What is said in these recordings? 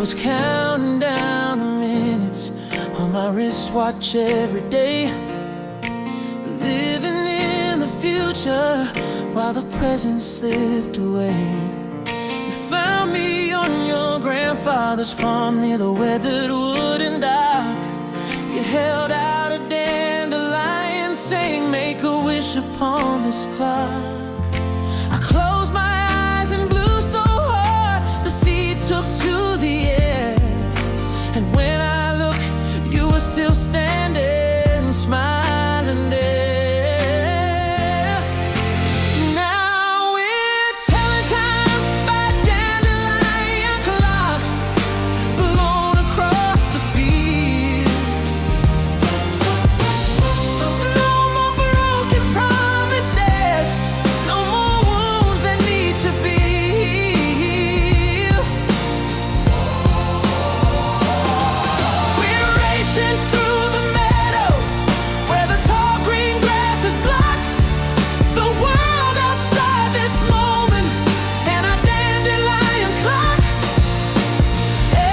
was counting down the minutes on my wristwatch every day, living in the future while the present slipped away. You found me on your grandfather's farm near the weathered wooden dock. You held out a dandelion saying make a wish upon this clock. I closed my eyes and blew so hard the seeds took to the air. And when I look, you were still standing, smiling there. Now we're telling time by dandelion clocks blown across the field. No more broken promises, no more wounds that need to be healed. We're racing through the meadows where the tall green grass is black. The world outside this moment and our dandelion clock.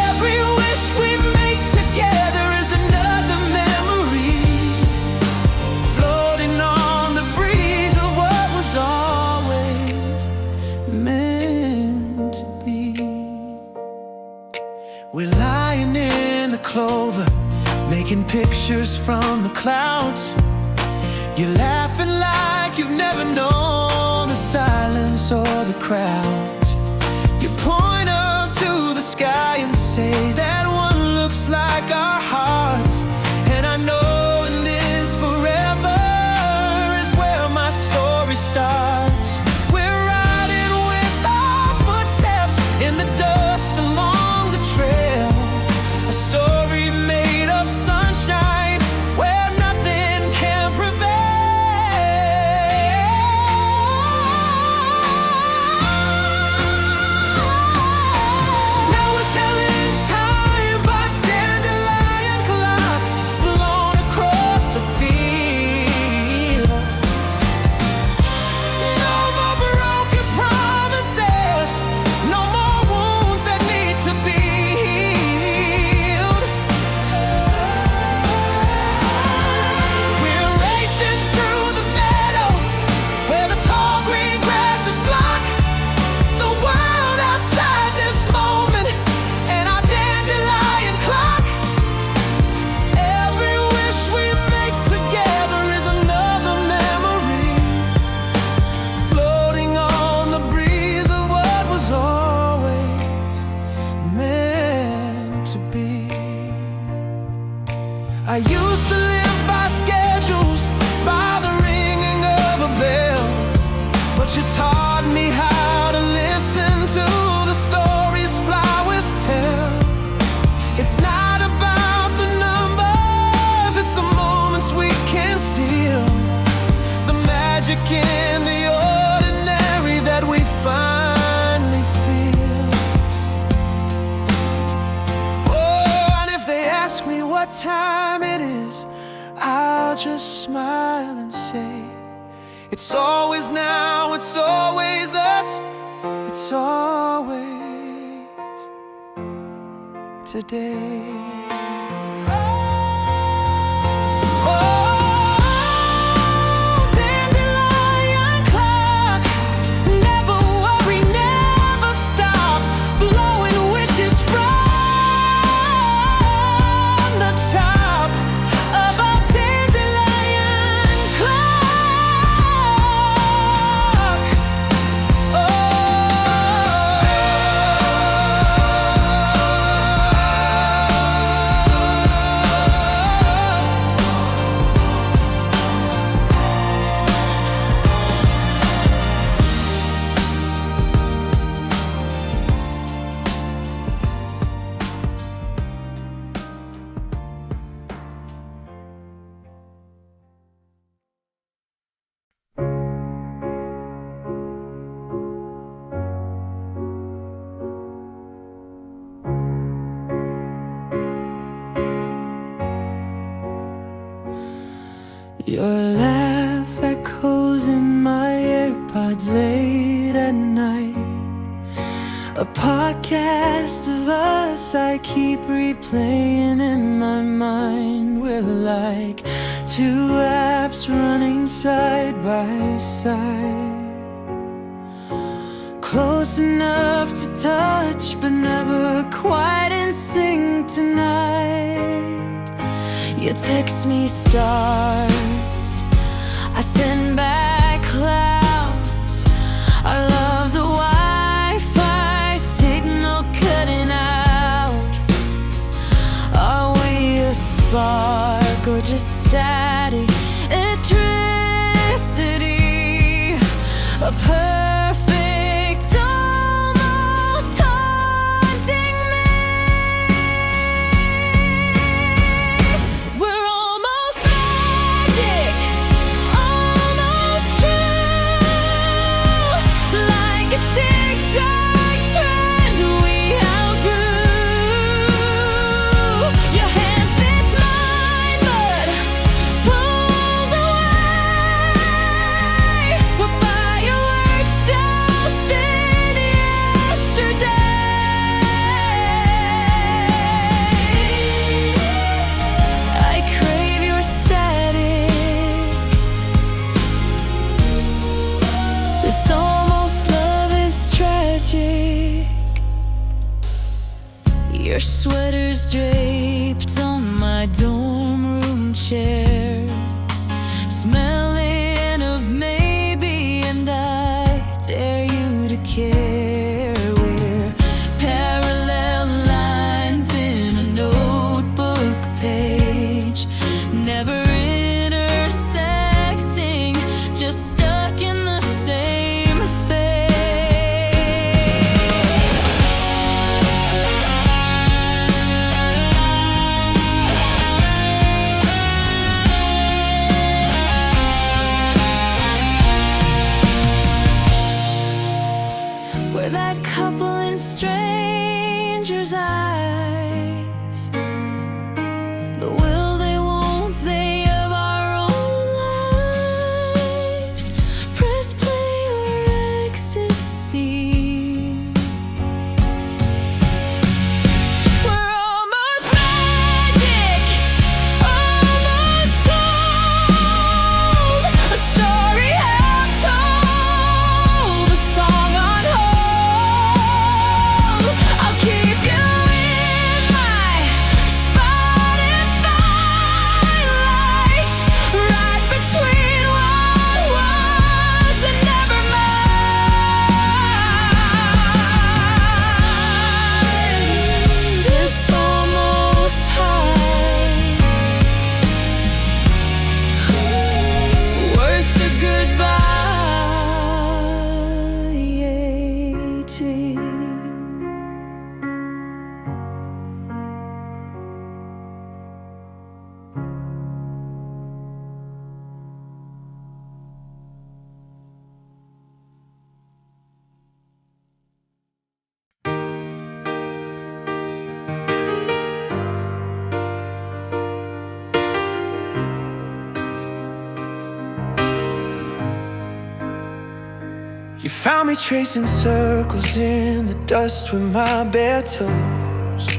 Every wish we make together is another memory, floating on the breeze of what was always meant to be. We're lying in the clover, making pictures from the clouds. You're laughing like you've never known the silence or the crowds. You point up to the sky and say that one looks like our hearts. And I know in this forever is where my story starts. We're riding with our footsteps in the dust along the trail. A story made of sunshine where nothing can prevail. Now we're telling time by dandelion clocks blown across the field. No more broken promises, no more wounds that need to be healed. We're racing through the meadows where the tall green grass is black. The world outside this moment and our dandelion clock. Every wish we make together is another memory, floating on the breeze of what was always meant to be. I used to live by schedules, by the ringing of a bell, but you taught me how to listen to the stories flowers tell. It's not about the numbers, it's the moments we can steal, the magic in the ordinary that we finally feel. Oh, and if they ask me what time it is, I'll just smile and say, it's always now, it's always us, it's always today. Oh, dandelion clock, never worry, never stop, blowing wishes from the top of our dandelion clock. Your laugh echoes in my AirPods late at night. a podcast of us I keep replaying in my mind. We're like two apps running side by side, close enough to touch but never quite in sync tonight. You text me stars, I send back clouds. Our love's a Wi-Fi signal cutting out. Are we a spark or just static electricity? A perfect, almost haunting me. We're almost magic, almost true, like a tic-tac trend we outgrew. Your hand fits mine but pulls away. We're fireworks doused in yesterday. I crave your static. This almost love is tragic. Your sweater's draped on my dorm room chair, smelling of maybe, and I dare you to care. We're parallel lines in a notebook page, never intersecting, just stuck in the same phase. We're that couple in strangers' eyes, the will they, won't they of our own lives. Press play or exit scene. We're almost magic, almost gold. A story half told, a song on hold. I'll keep you in my Spotify light, right between what was and never mind. This almost high, worth the goodbye. 18. You found me tracing circles in the dust with my bare toes,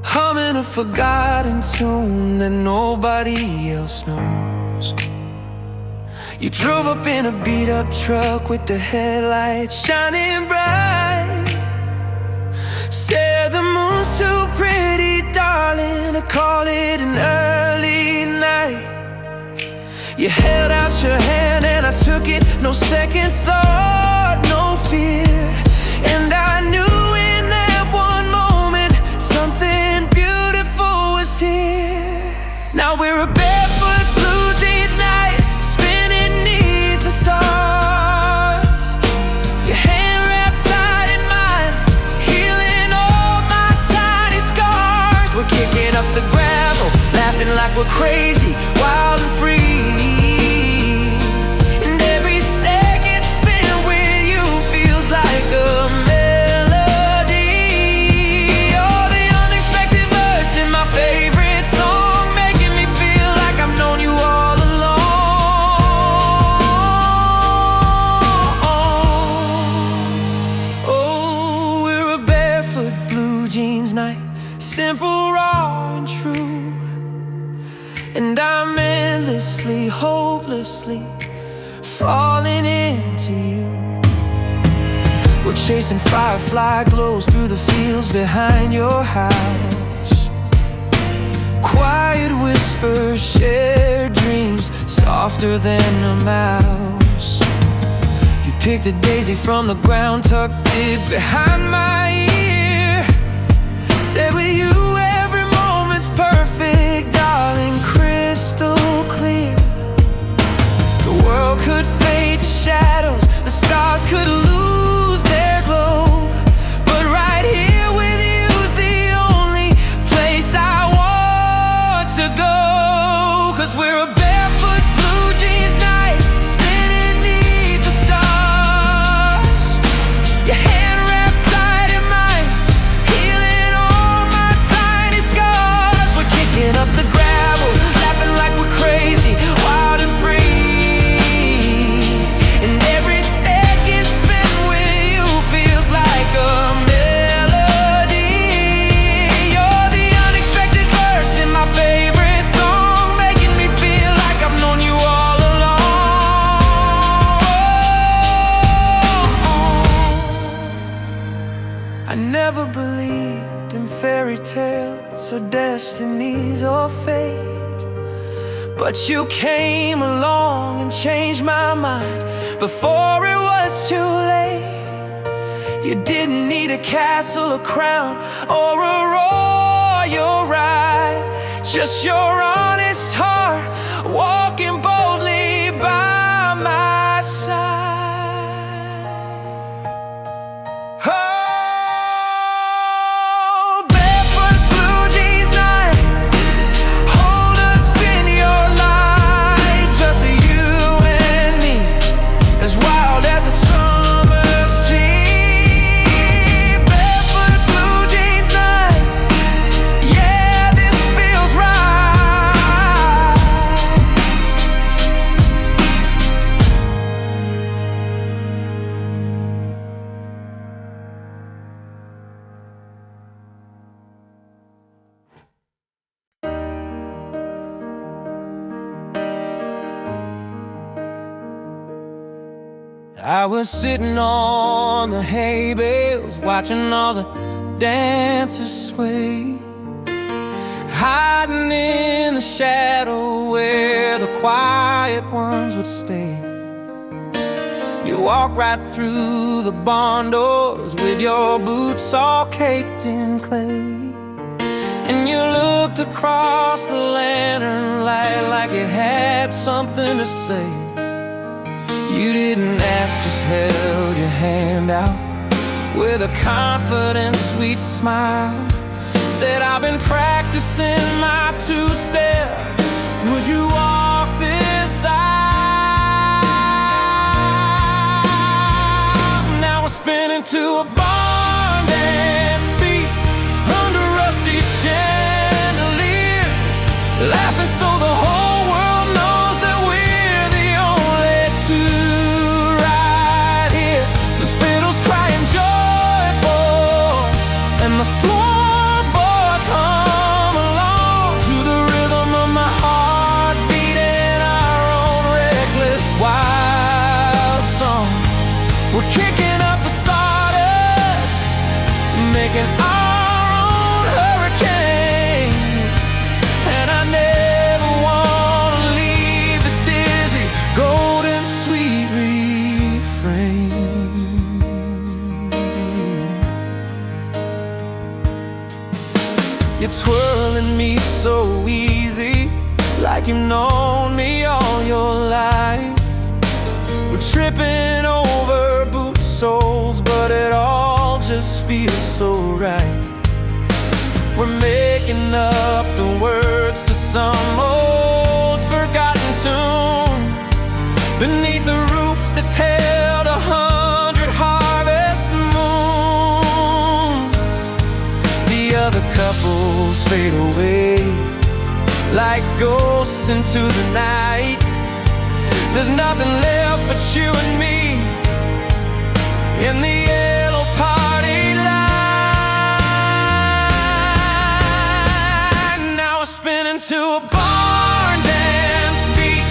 humming a forgotten tune that nobody else knows. You drove up in a beat-up truck with the headlights shining bright. Said the moon's too pretty, darling, to call it an early night. You held out your hand and I took it, no second thought, no fear. And I knew in that one moment something beautiful was here. Now we're a barefoot blue jeans night, spinning neath the stars. Your hand wrapped tight in mine, healing all my tiny scars. We're kicking up the gravel, laughing like we're crazy, wild and free. And every second spent with you feels like a melody. Oh, the unexpected verse in my favorite song, making me feel like I've known you all along. Oh, endlessly, hopelessly falling into you. We're chasing firefly glows through the fields behind your house. Quiet whispers, shared dreams, softer than a mouse. You picked a daisy from the ground, tucked it behind my ear. Said with you every moment's perfect, darling, crystal clear. The world could fade to shadows, the stars could lose their glow, but right here with you's the only place I want to go. 'Cause we're a barefoot blue jeans night, spinning neath the stars. Your hand wrapped tight in mine, healing all my tiny scars. We're kicking up the gravel, laughing like we're crazy, wild and free. And every second spent with you feels like a melody. You're the unexpected verse in my favorite song, making me feel like I've known you all along. I never believed in fairy tales or destinies or fate, but you came along and changed my mind before it was too late. You didn't need a castle, a crown, or a royal ride, just your honest heart walking boldly by my side. Oh, barefoot blue jeans night, hold us in your light, just you and me, as wild as a summer's sea. Barefoot blue jeans night, yeah, this feels right. I was sitting on the hay bales, watching all the dancers sway, hiding in the shadow where the quiet ones would stay. You walked right through the barn doors with your boots all caked in clay, and you looked across the lantern light like you had something to say. You didn't ask, just held your hand out with a confident, sweet smile. Said, I've been practicing my two-step, would you walk this aisle? Now we're spinning to a barn dance beat under rusty chandeliers, laughing so the whole world knows that we're the only two right here. The fiddle's crying joyful and the floorboards hum along to the rhythm of my heart beating our own reckless wild song. We're kicking up the sawdust, making our own hurricane, and I never want to leave this dizzy, golden sweet refrain. You're twirling me so easy, like you've known me all your life. We're tripping over boot soles, but it all just feels so right. We're making up the words to some old forgotten tune beneath the roof that's held 100 harvest moons. The other couples fade away like ghosts into the night. There's nothing left but you and me in the yellow party line. Now we're spinning to a barn dance beat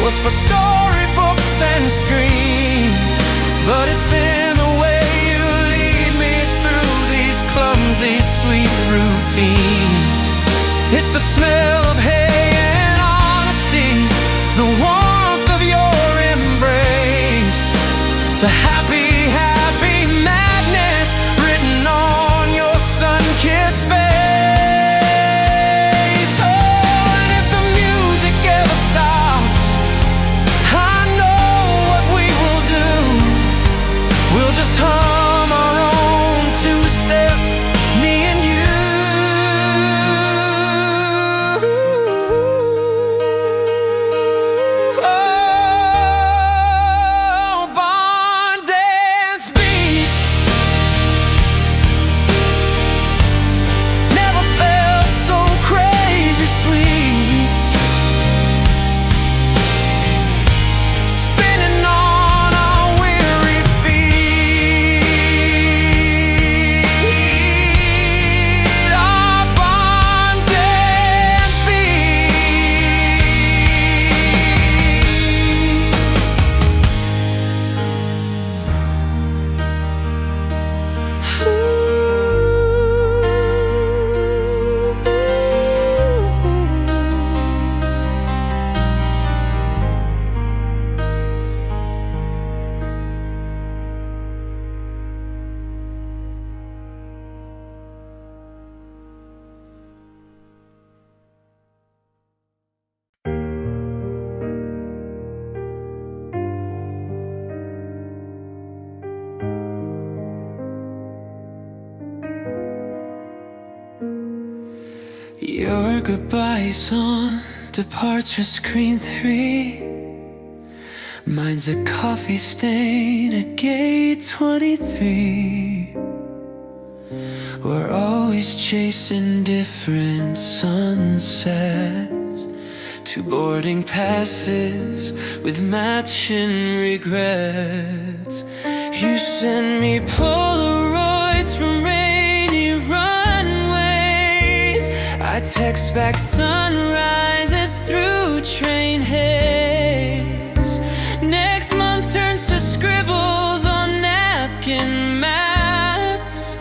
was for storybooks and screens, but it's in the way you lead me through these clumsy, sweet routines. It's the smell of hay and honesty, the warmth of your embrace, the happy, happy madness written on your sun-kissed face. Oh, and if the music ever stops, I know what we will do. We'll just hum our own two-step, me and you. Oh, barn dance beat. Never felt so crazy sweet. Spinning on our weary feet. Our barn dance beat. Your goodbye's on departure screen 3. Mine's a coffee stain at gate 23. We're always chasing different sunsets, two boarding passes with matching regrets. You send me Polaroids from rainy runways, I text back sunrises through train haze. Next month turns to scribbles on napkin maps.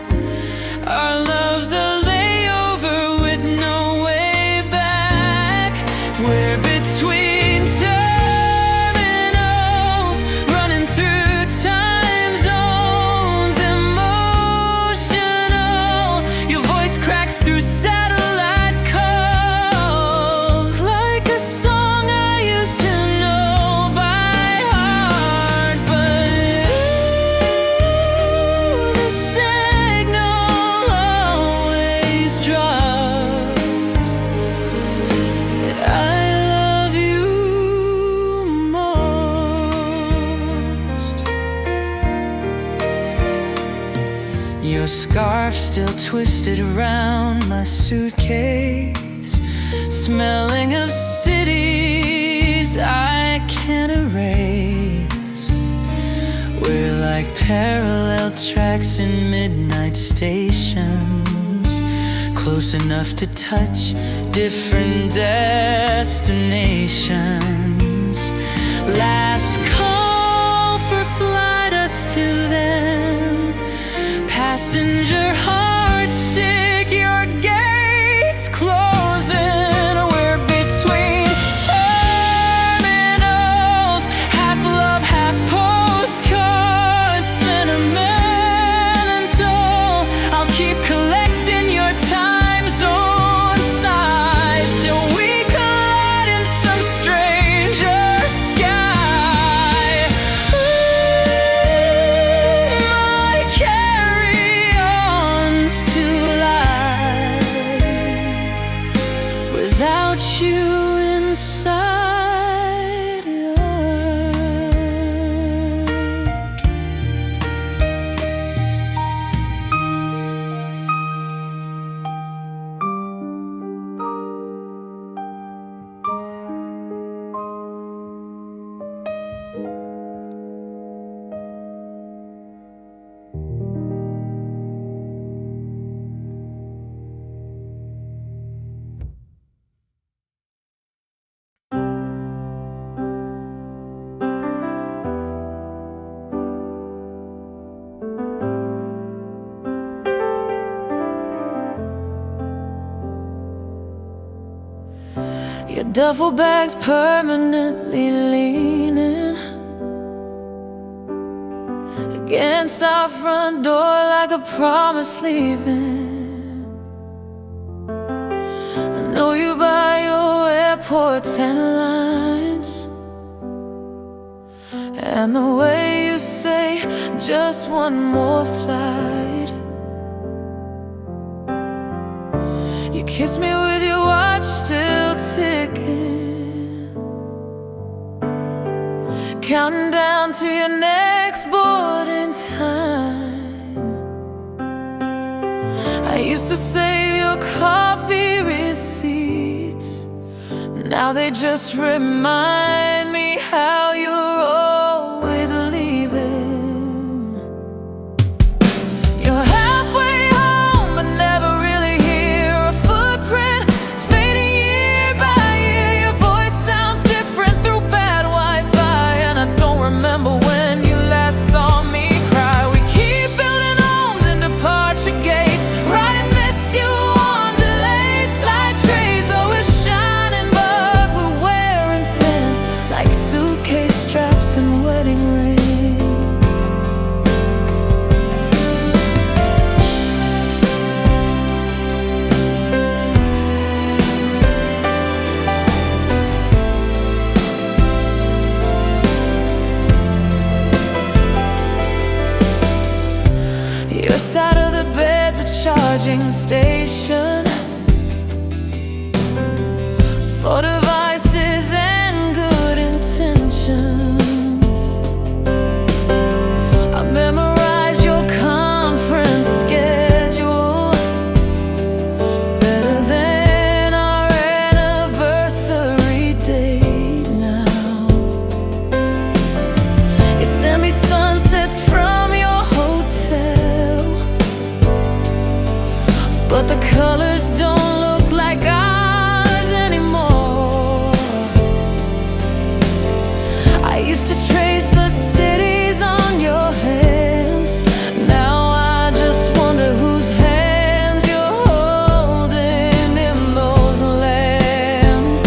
Our love's a layover with no way back. We're between terminals, running through time zones, emotional. Your voice cracks through satellite calls like a song I used to know by heart. But the signal always drops that I love you most. Your scarf still twisted around my suitcase, smelling of cities I can't erase. We're like parallel tracks in midnight stations, close enough to touch different destinations. Last call for flight us to them, passenger heart sick, your gates closing. We're between terminals, half love, half postcard, sentimental. I'll keep collecting your time zone size till we collide in some stranger sky. My carry-ons to life without you inside. Your duffel bag's permanently leaning against our front door like a promise leaving. I know you by your airports and lines, and the way you say just one more flight. You kiss me with your watch still ticking, counting down to your next boarding time. I used to save your coffee receipts, now they just remind me how you're always leaving. You're halfway home but never really hear a footprint, fading year by year. Your voice sounds different through bad Wi-Fi, and I don't remember when you last saw me cry. We keep building homes and departure gates, writing miss you on delayed flight trays. Always shining but we're wearing thin, like suitcase straps and wedding rings. Your side of the bed's a charging station for devices and good intentions. I memorize your conference schedule better than our anniversary date now. You send me sunsets from your hotel, but the colors don't look like ours anymore. I used to trace the cities on your hands, now I just wonder whose hands you're holding in those lands.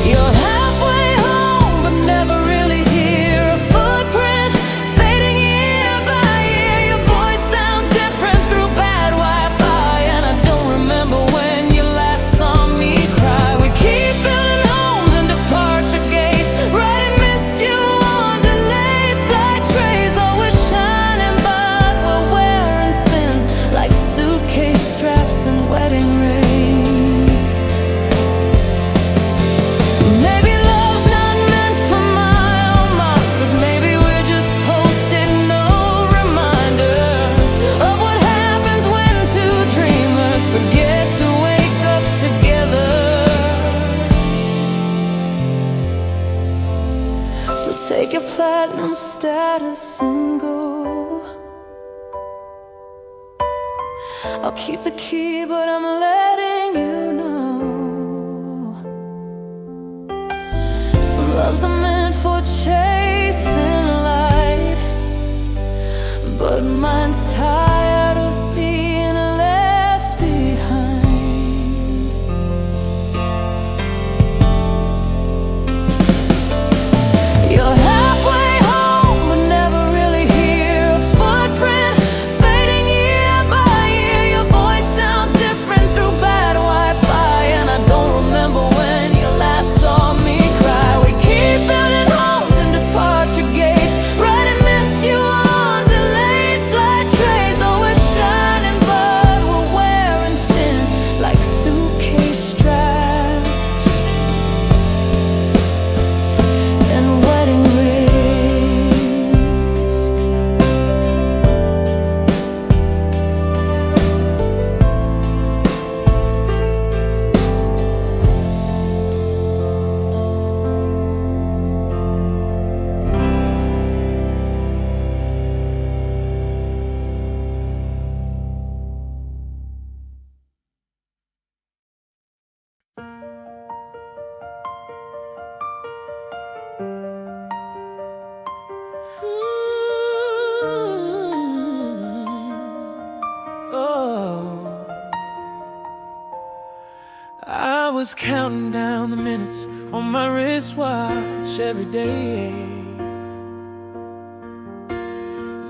You're halfway home but never really hear a footprint, fading year by year. Your voice sounds different through bad Wi-Fi, and I don't remember when you last saw me cry. We keep building homes and departure gates, writing miss you on delayed flight trays. Always shining but we're wearing thin, like suitcase straps and wedding rings. Maybe love's not meant for mile markers, maybe we're just post-it note reminders of what happens when two dreamers forget to wake up together. So take your platinum status and go. I'll keep the key but I'm letting you know, some loves are meant for chasing light, but mine's tired of being left behind. You're halfway home but never really hear a footprint, fading year by year. Your voice sounds different through bad Wi-Fi, and I don't remember when you last saw me cry. We keep building homes and departure gates, writing miss you on delayed flight trays. was counting down the minutes on my wristwatch every day,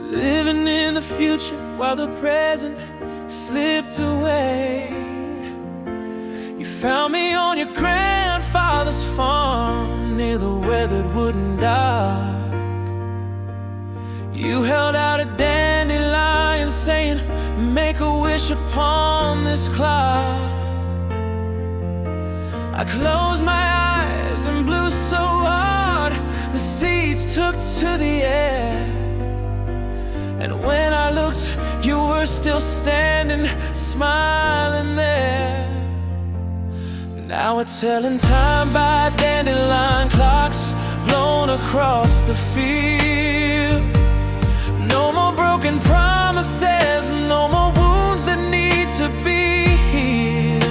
living in the future while the present slipped away. You found me on your grandfather's farm near the weathered wooden dock. You held out a dandelion saying, make a wish upon this clock. I closed my eyes and blew so hard the seeds took to the air. And when I looked, you were still standing, smiling there. Now we're telling time by dandelion clocks blown across the field. No more broken promises, no more wounds that need to be healed.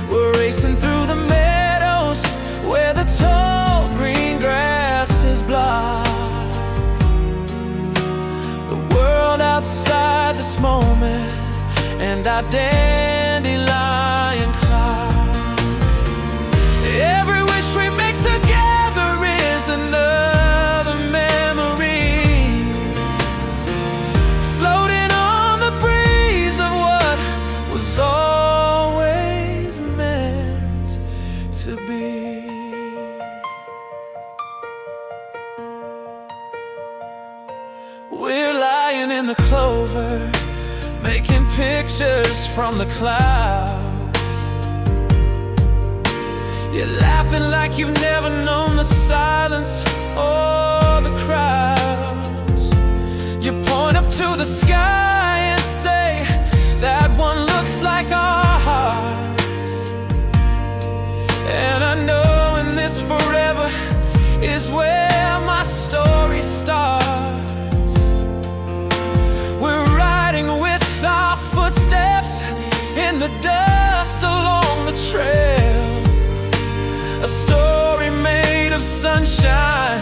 We're racing through the meadows where the tall green grass is blocked. The world outside this moment and our dandelion clock. Every wish we make together is another memory, floating on the breeze of what was always meant to be. We're lying in the clover, making pictures from the clouds. You're laughing like you've never known the silence or the crowds. You point up to the sky and say, that one looks like our hearts. And I know in this forever is where my story starts. We're riding with our footsteps in the dust along the trail. A story made of sunshine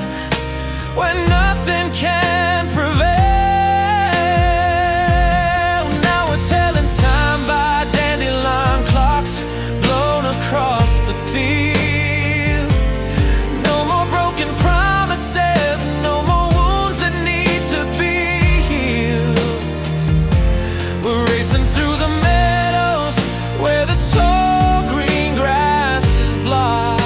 where nothing can prevail. Now we're telling time by dandelion clocks blown across the field. No more broken promises, no more wounds that need to be healed. We're racing through the meadows where the tall green grass is blocked.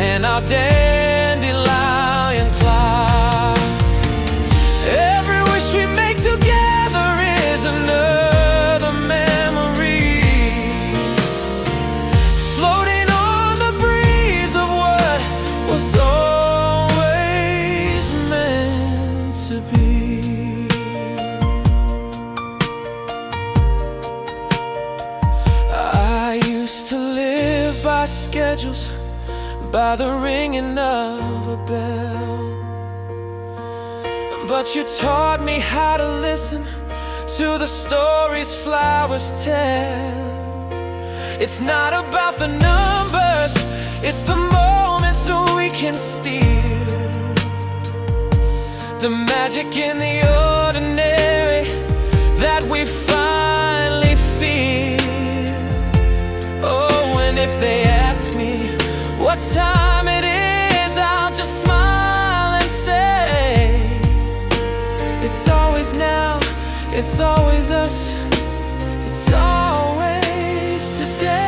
And our dandelion clock. Every wish we make together is another memory, floating on the breeze of what was always meant to be. I used to live by schedules, by the ringing of a bell, but you taught me how to listen to the stories flowers tell. It's not about the numbers, it's the moments we can steal. The magic in the ordinary that we finally feel. Oh, and if they ask me what time it is, I'll just smile and say, it's always now, it's always us, it's always today.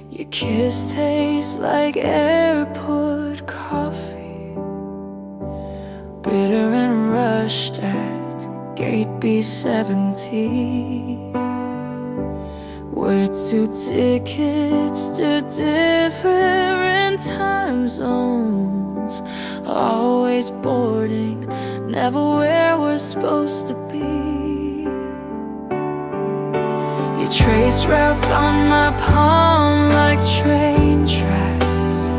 Your kiss tastes like airport coffee, bitter and rushed at gate B70. We're 2 tickets to different time zones, always boarding, never where we're supposed to be. You trace routes on my palm like train tracks.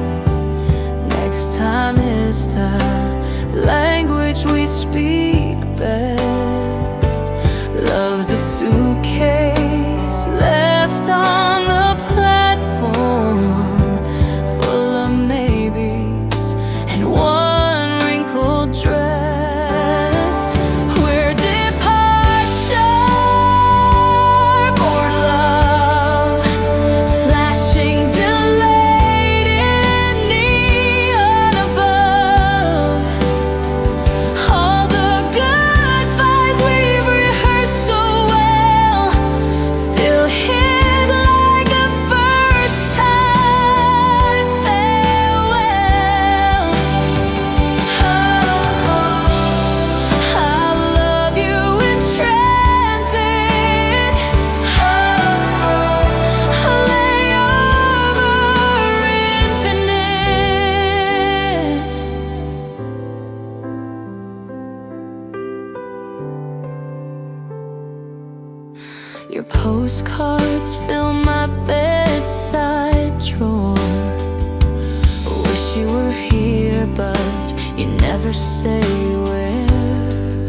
Next time is the language we speak best. Love's a suitcase left on the platform, full of maybes and one wrinkled dress. We're departure board love, flashing delayed in neon above. All the goodbyes we've rehearsed so well still hit like a first time farewell. I'll love you in transit. I'll lay over infinite. Your postcards fill my bedside drawer. Wish you were here, but you never say where.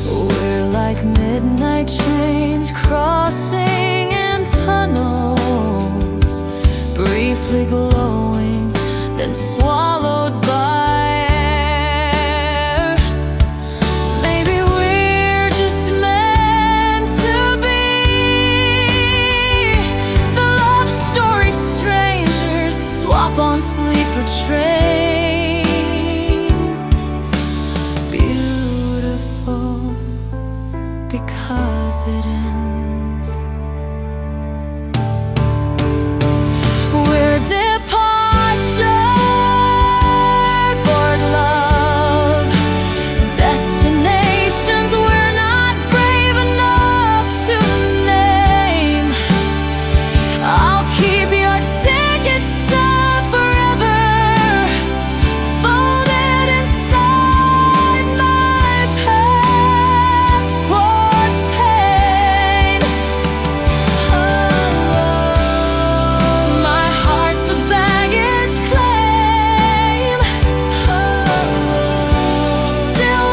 We're like midnight trains crossing in tunnels, briefly glowing, then swallowed by air. Maybe we're just meant to be the love story strangers swap on sleeper trains. Beautiful because it ends. We're departure board love, destinations we're not brave enough to name. I'll keep your ticket stub forever, folded inside my passport's pain. My heart's a baggage claim, still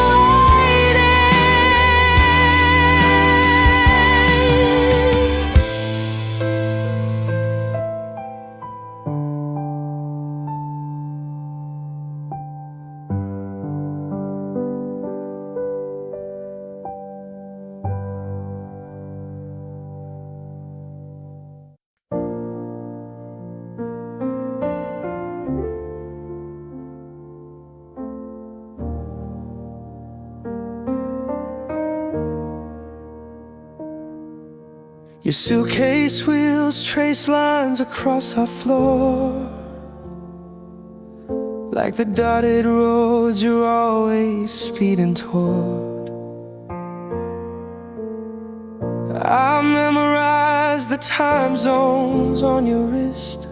Your suitcase wheels trace lines across our floor, like the dotted roads you're always speeding toward. I memorized the time zones on your wrist,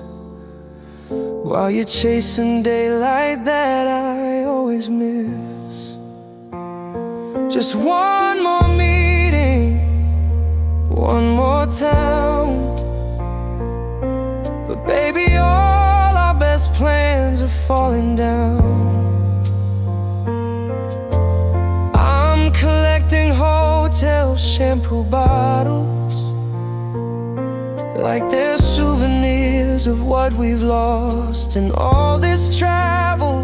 while you're chasing daylight that I always miss. Just one more meeting, one more town, but baby, all our best plans are falling down. I'm collecting hotel shampoo bottles, like they're souvenirs of what we've lost in all this travel.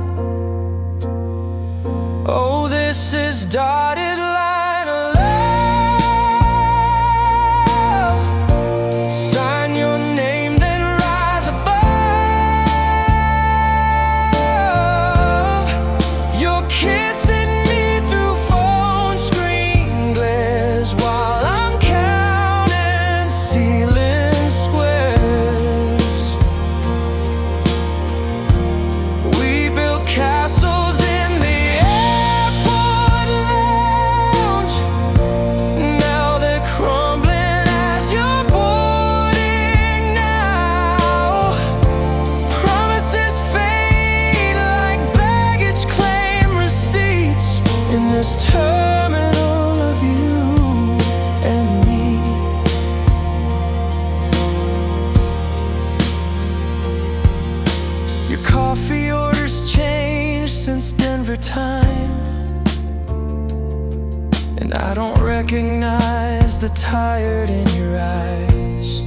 Oh, this is dotted line of love. Sign your name, then rise above. You're kissing me through phone screen glares while I'm counting ceiling squares. recognize the tired in your eyes.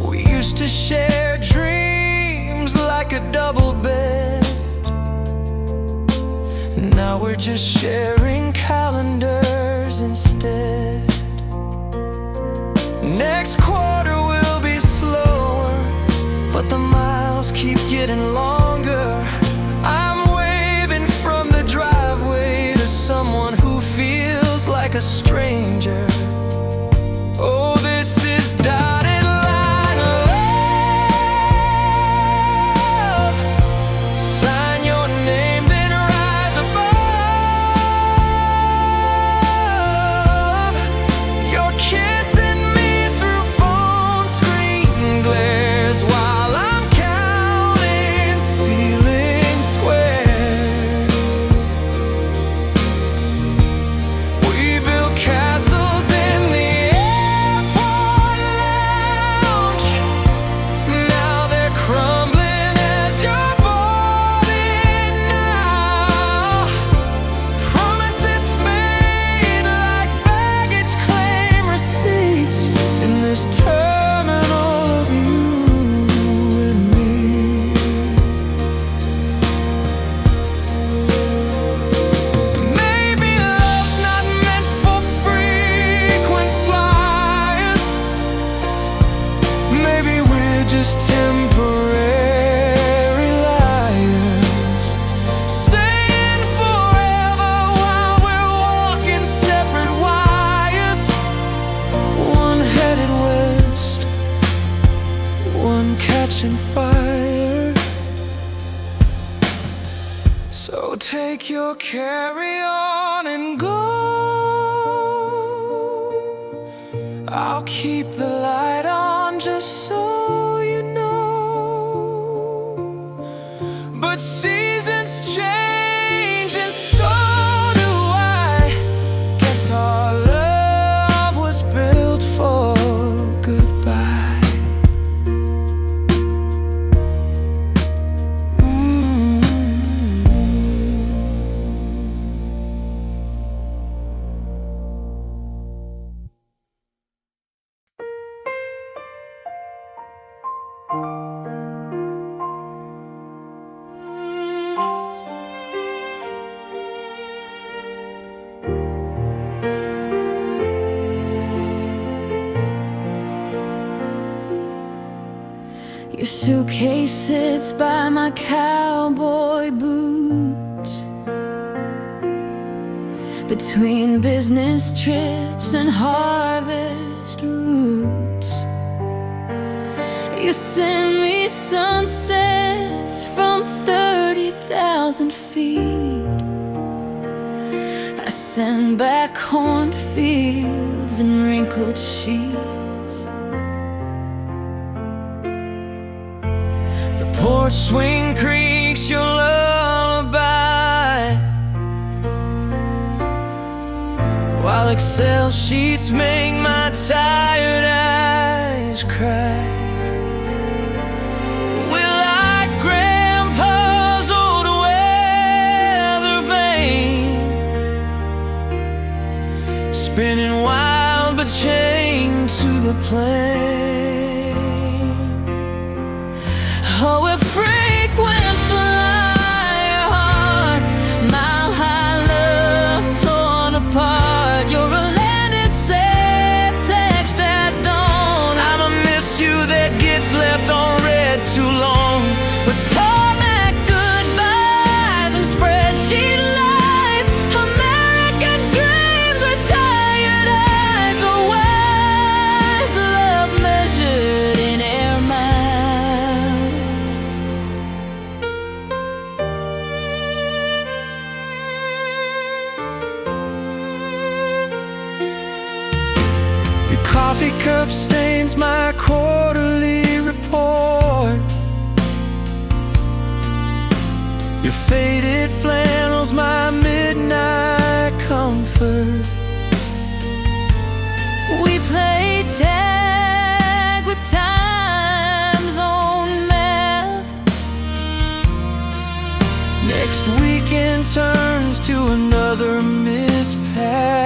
We used to share dreams like a double bed. Now we're just sharing calendars instead. Next quarter will be slower, but the miles keep getting longer. I'm waving from the driveway to someone who feels like a stranger. Oh, this is dotted line love. Sign your name, then rise above. You're kissing me through phone screen glares while I'm counting ceiling squares. We built castles in the airport lounge. Now they're crumbling as you're boarding now. Promises fade like baggage claim receipts in this terminal of you and me. Maybe love's not meant for frequent flyers. Maybe we're just temporary liars, saying forever while we're walking separate wires. One headed west, one catching fire. So take your carry-on and go. I'll keep the light on just so you know. But seasons change and so do I. Guess our love was built for goodbye. Your suitcase sits by my cowboy boots, between business trips and harvest routes. You send me sunsets from 30,000 feet. I send back cornfields and wrinkled sheets. The porch swing creaks your lullaby, while Excel sheets make my tired eyes cry. We're like Grandpa's old weather vane, spinning wild but chained to the plane. Oh, we're frequent flyer hearts, mile high love torn apart. You're a landed safe text at dawn. I'm a miss you that gets left on red too long. But tarmac goodbyes and spreadsheet lies, American dreams with tired eyes. A wise love measured in air miles. Your coffee cup stains my quarterly report. Your faded flannel's my midnight comfort. We play tag with time zone math. Next weekend turns to another mispath.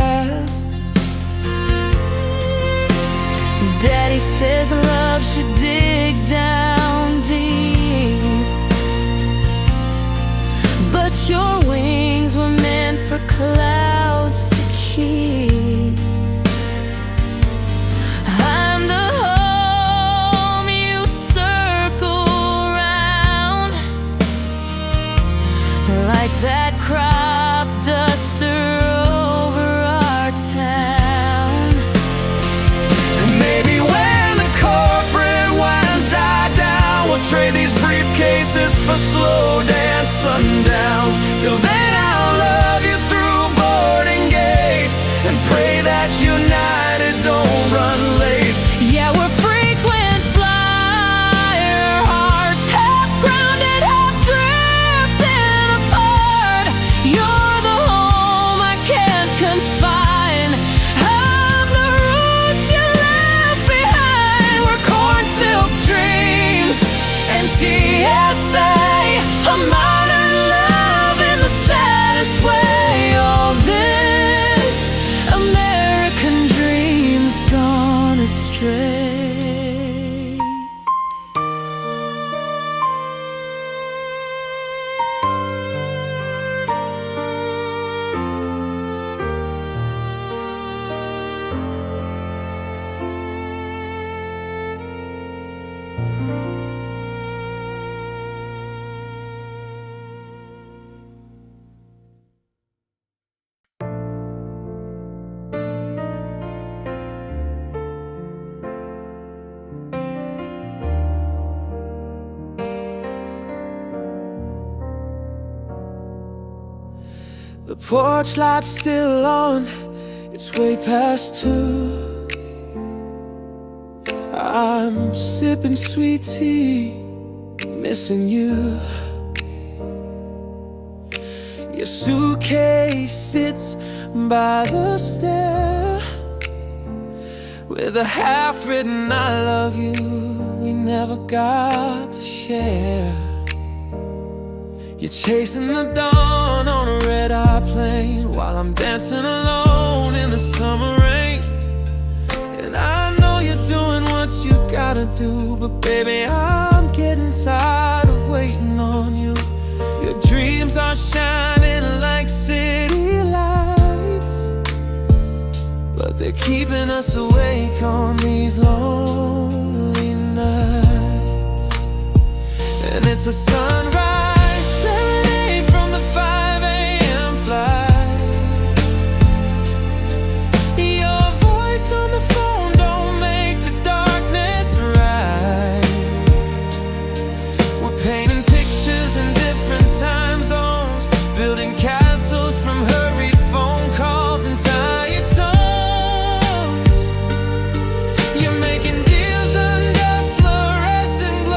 The porch light's still on, it's way past 2. I'm sipping sweet tea, missing you. Your suitcase sits by the stair with a half-written I love you we never got to share. You're chasing the dawn on a red-eye plane while I'm dancing alone in the summer rain. And I know you're doing what you gotta do, but baby, I'm getting tired of waiting on you. Your dreams are shining like city lights, but they're keeping us awake on these lonely nights. And it's a sunrise serenade from the 5 a.m. flight. Your voice on the phone don't make the darkness right. We're painting pictures in different time zones, building castles from hurried phone calls and tired tones. You're making deals under fluorescent glow.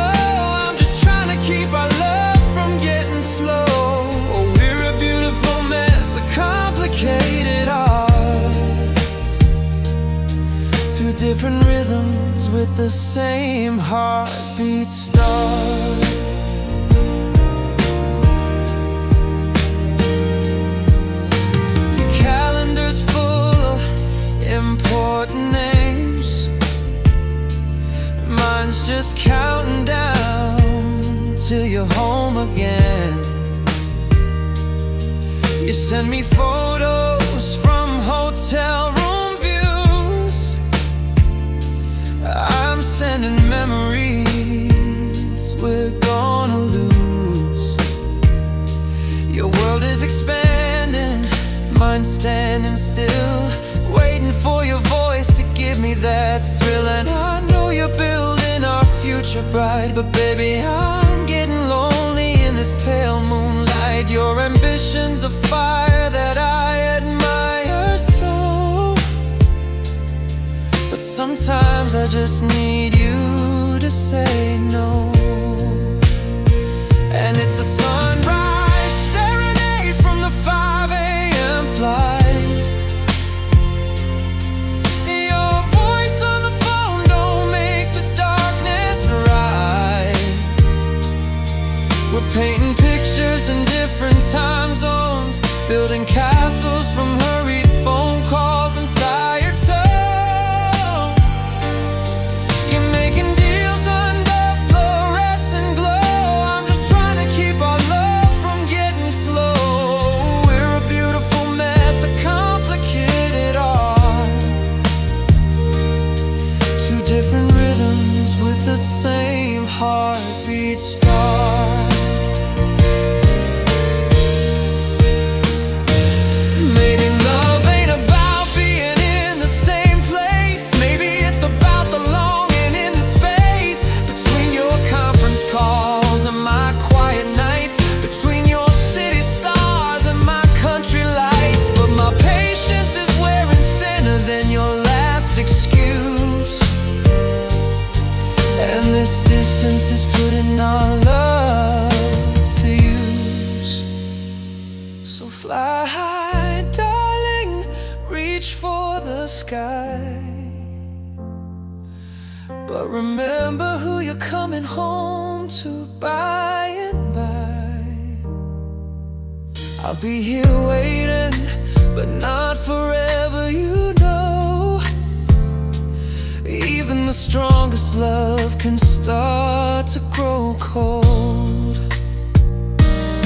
I'm just trying to keep our love from getting slow. Oh, we're a beautiful mess, a complicated art. Two different rhythms with the same heartbeat start. Your calendar's full of important names, mine's just counting down till you're home again. You send me photos from hotel room views, I'm sending memories we're gonna lose. Your world is expanding, mine's standing still, waiting for your voice to give me that thrill. And I know you're building our future bright, but baby, I'm getting lonely in this pale moonlight. Your ambition's a fire that I admire so, but sometimes I just need you to say no. And it's a sunrise serenade from the 5 a.m. flight. Your voice on the phone don't make the darkness right. We're painting pictures in different time zones, building castles from hurried phone calls and tired tones. You're making deals under fluorescent glow. I'm just trying to keep our love from getting slow. We're a beautiful mess, a complicated art. Two different rhythms with the same heartbeat start. Maybe love ain't about being in the same place. Maybe it's about the longing in the space between your conference calls and my quiet nights, between your city stars and my country lights. But my patience is wearing thinner than your last excuse, and this distance is putting our love to use. So fly high, darling, reach for the sky, but remember who you're coming home to by and by. I'll be here waiting, but not forever, you know. Even the strongest love can start to grow cold.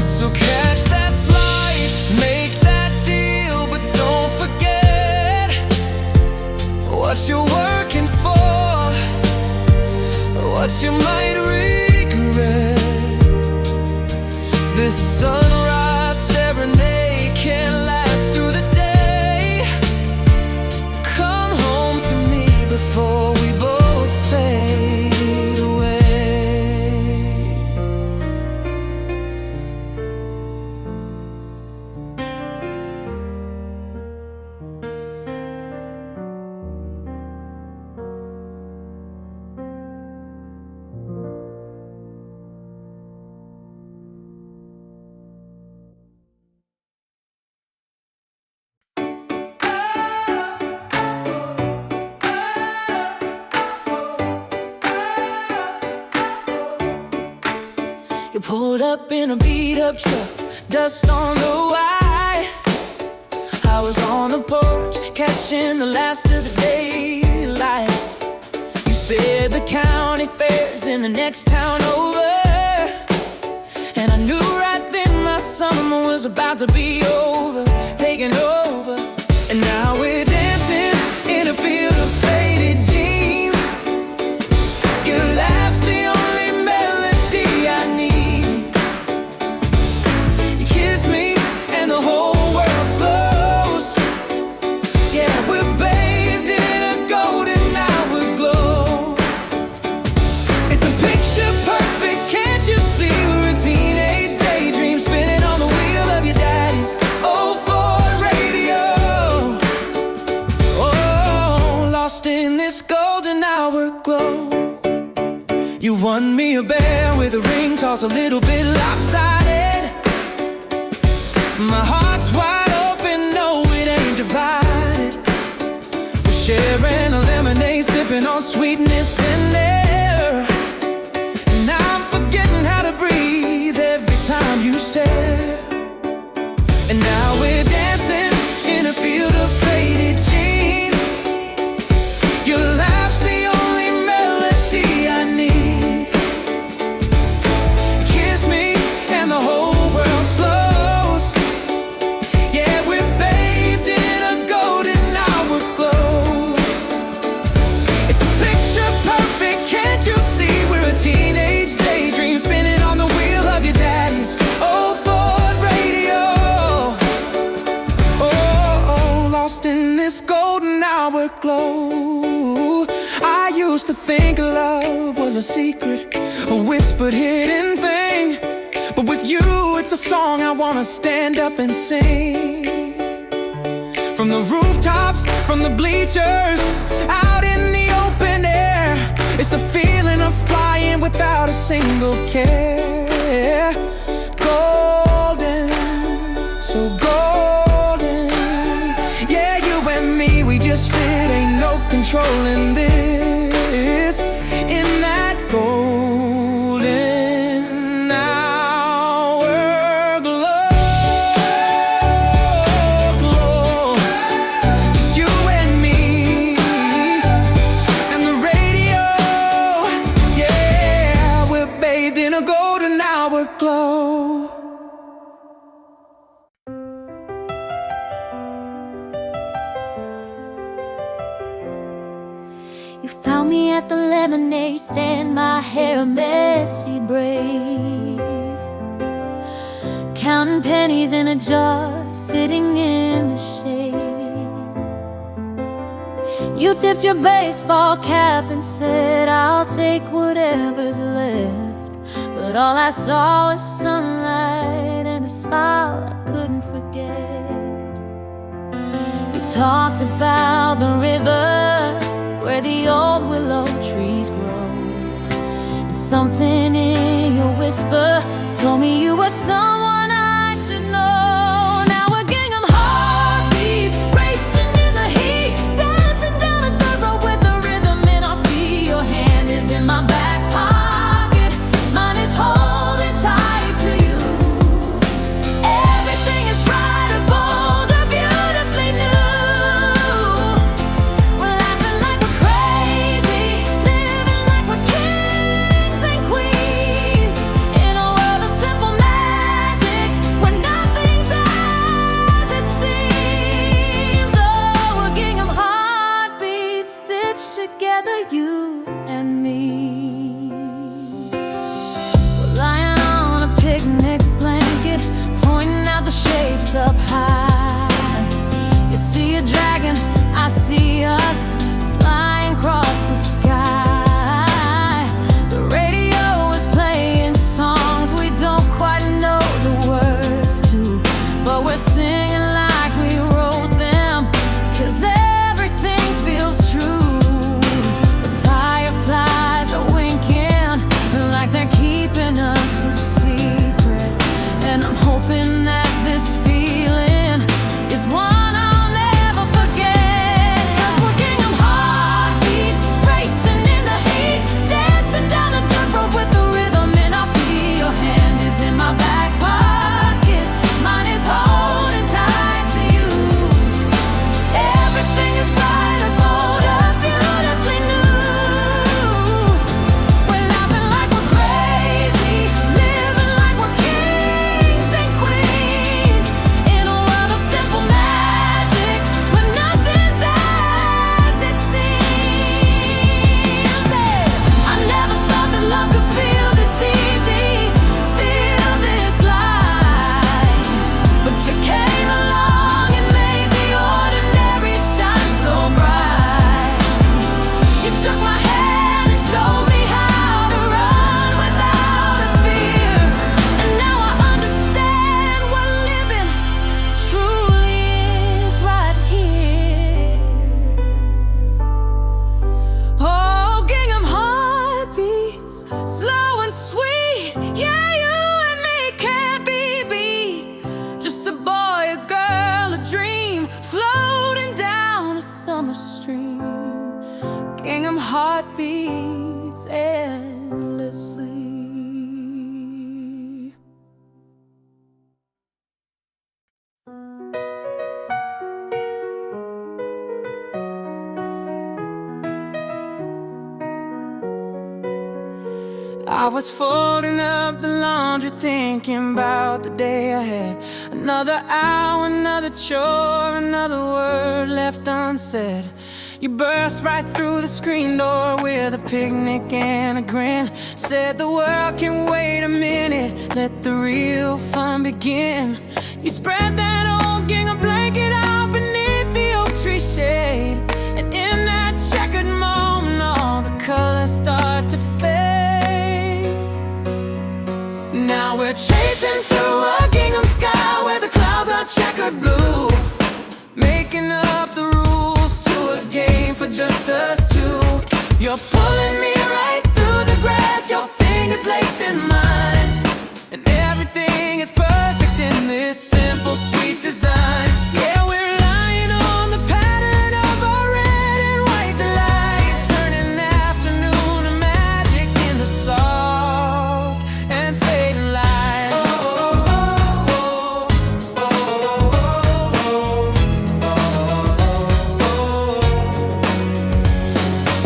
So catch that flight, make that deal, but don't forget what you're working for, what you might regret. This sunrise serenade can't last through the day. Come home to me before we both fade away. pulled up in a beat-up truck, dust on the white. I was on the porch, catching the last of the daylight. You said the county fair's in the next town over, and I knew right then my summer was about to be over, taking over. And now we're dancing in a field of faded jeans. Your laugh's the only melody I need. You kiss me and the whole world slows. Yeah, we're bathed in a golden hour glow. It's a picture perfect, can't you see? We're a teenage daydream spinning on the wheel of your daddy's old Ford radio. Oh, lost in this golden hour glow. You won me a bear with a ring toss a little bit lopsided. My heart's wide open, no, it ain't divided. We're sharing a lemonade, sipping on sweetness and air. And I'm forgetting how to breathe every time you stare. And now we're dancing in a field of faded jeans. Your laugh's the only melody I need. Kiss me and the whole world slows. Yeah, we're bathed in a golden hour glow. It's a picture perfect, can't you see? We're a teenage daydream spinning on the wheel of your daddy's old Ford radio. Oh, lost in this golden hour glow. I used to think love was a secret, a whispered hidden thing. But with you, it's a song I wanna stand up and sing. From the rooftops, from the bleachers, out in the open air. It's the feeling of flying without a single care. Golden, so golden. Yeah, you and me, we just fit, ain't no controlling this. In that golden hour glow. Just you and me and the radio. Yeah, we're bathed in a golden hour glow. You found me at the lemonade stand, my hair a messy braid, counting pennies in a jar, sitting in the shade. You tipped your baseball cap and said, I'll take whatever's left. But all I saw was sunlight and a smile I couldn't forget. You talked about the river where the old willow trees grow, and something in your whisper told me you were someone I should know. Now a gang of heartbeats racing in the heat, dancing down a dirt road with the rhythm in our feet. Your hand is in my back pocket, mine is holding tight to you. Everything is brighter, bolder, beautifully new. We're laughing like we're crazy, living like we're kings and queens, in a world of simple magic where nothing's as it seems. Oh, a gang of heartbeats stitched together, you and me. We're lying on a picnic blanket, pointing out the shapes up high. You see a dragon, I see us flying across the sky. The radio is playing songs we don't quite know the words to, but we're singing like we wrote them, 'cause everything feels true. The fireflies are winking like they're keeping us a secret, and I'm hoping that this feeling is one I'll never forget. 'Cause gingham heart beats endlessly. I was folding up the laundry, thinking about the day ahead. Another hour, another chore, another word left unsaid. You burst right through the screen door with a picnic and a grin. Said the world can wait a minute, let the real fun begin. You spread that old gingham blanket out beneath the oak tree shade, and in that checkered moment all the colors start to fade. Now we're chasing through a gingham sky where the clouds are checkered blue, making up the rules to a game for just us two. You're pulling me right through the grass, your fingers laced in mine, and everything is perfect in this simple, sweet design. Yeah, we're lying on the pattern of our red and white delight, turning afternoon to magic in the soft and fading light.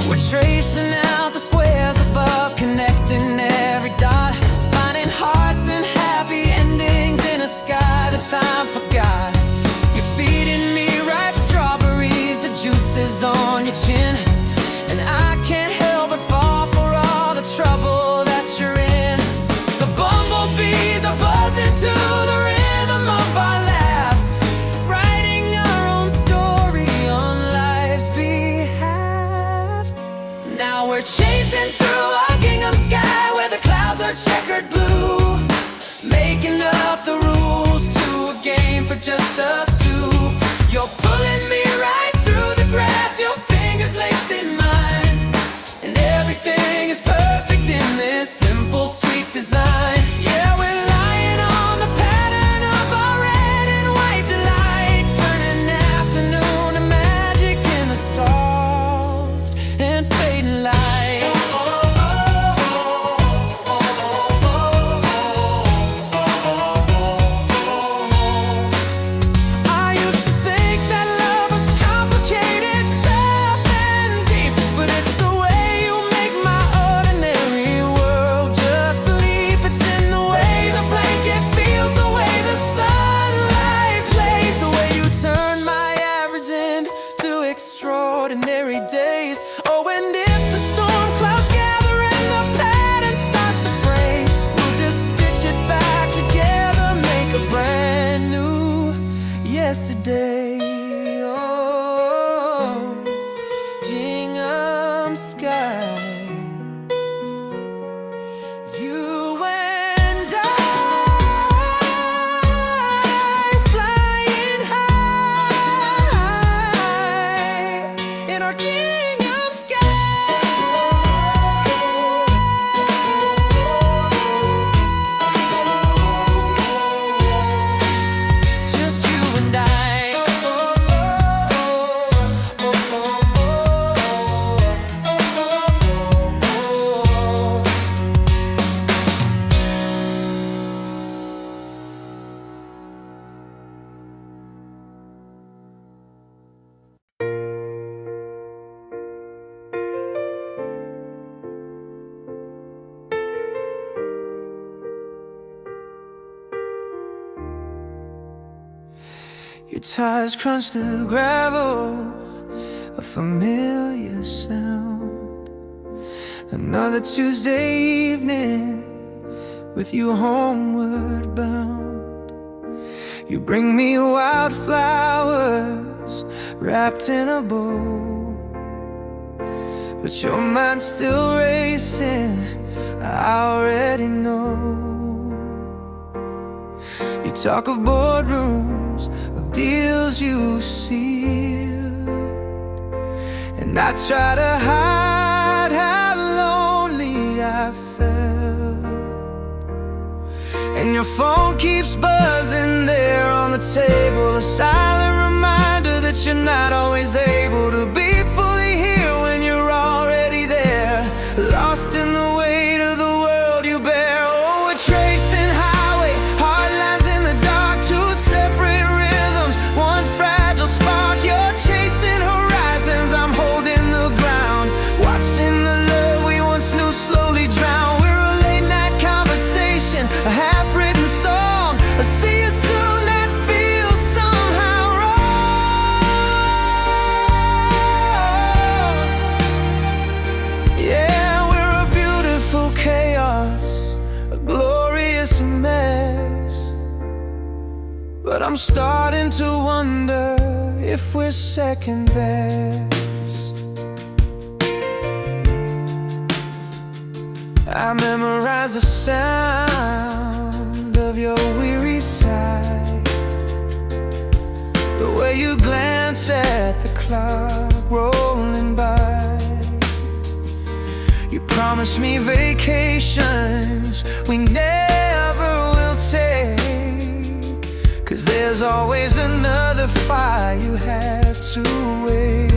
We're tracing out the squares above, connecting every dot, finding hearts and happy endings in a sky that time forgot. You're feeding me ripe strawberries, the juice is on your chin, and I can't help but fall for all the trouble that you're in. The bumblebees are buzzing to the rhythm of our laughs, writing our own story on life's behalf. Now we're chasing through a gingham sky where the clouds are checkered blue, making up the rules to a game for just us two. You're pulling me right through the grass, your fingers laced in mine, and everything is perfect in this simple, sweet design. Yeah, we're lying on the pattern of our red and white delight, turning afternoon to magic in the soft and fading light. I used to think that love was complicated, tough and deep, but it's the way you make my ordinary world just sleep. It's in the way the blanket feels, the way the sunlight plays, the way you turn my average into extraordinary days. Oh, and if the storm clouds gather and the pattern starts to fray, we'll just stitch it back together, make a brand new yesterday. Oh, gingham sky, you and I flying high in our gingham sky. Just you and I. Your tires crunch the gravel, a familiar sound. Another Tuesday evening with you homeward bound. You bring me wildflowers wrapped in a bow, but your mind's still racing, I already know. You talk of boardrooms, of deals you sealed, and I try to hide how lonely I felt. And your phone keeps buzzing there on the table, a silent reminder that you're not always able to be fully here when you're all I'm starting to wonder if we're second best. I memorize the sound of your weary sigh, the way you glance at the clock rolling by. You promised me vacations we never will take, 'cause there's always another fire you have to wake.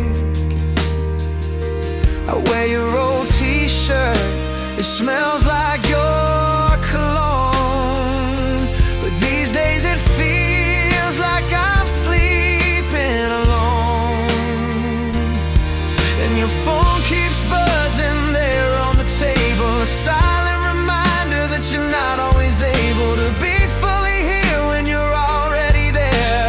I wear your old t-shirt, it smells like your cologne, but these days it feels like I'm sleeping alone. And your phone keeps buzzing there on the table, a silent reminder that you're not always able to be fully here when you're already there,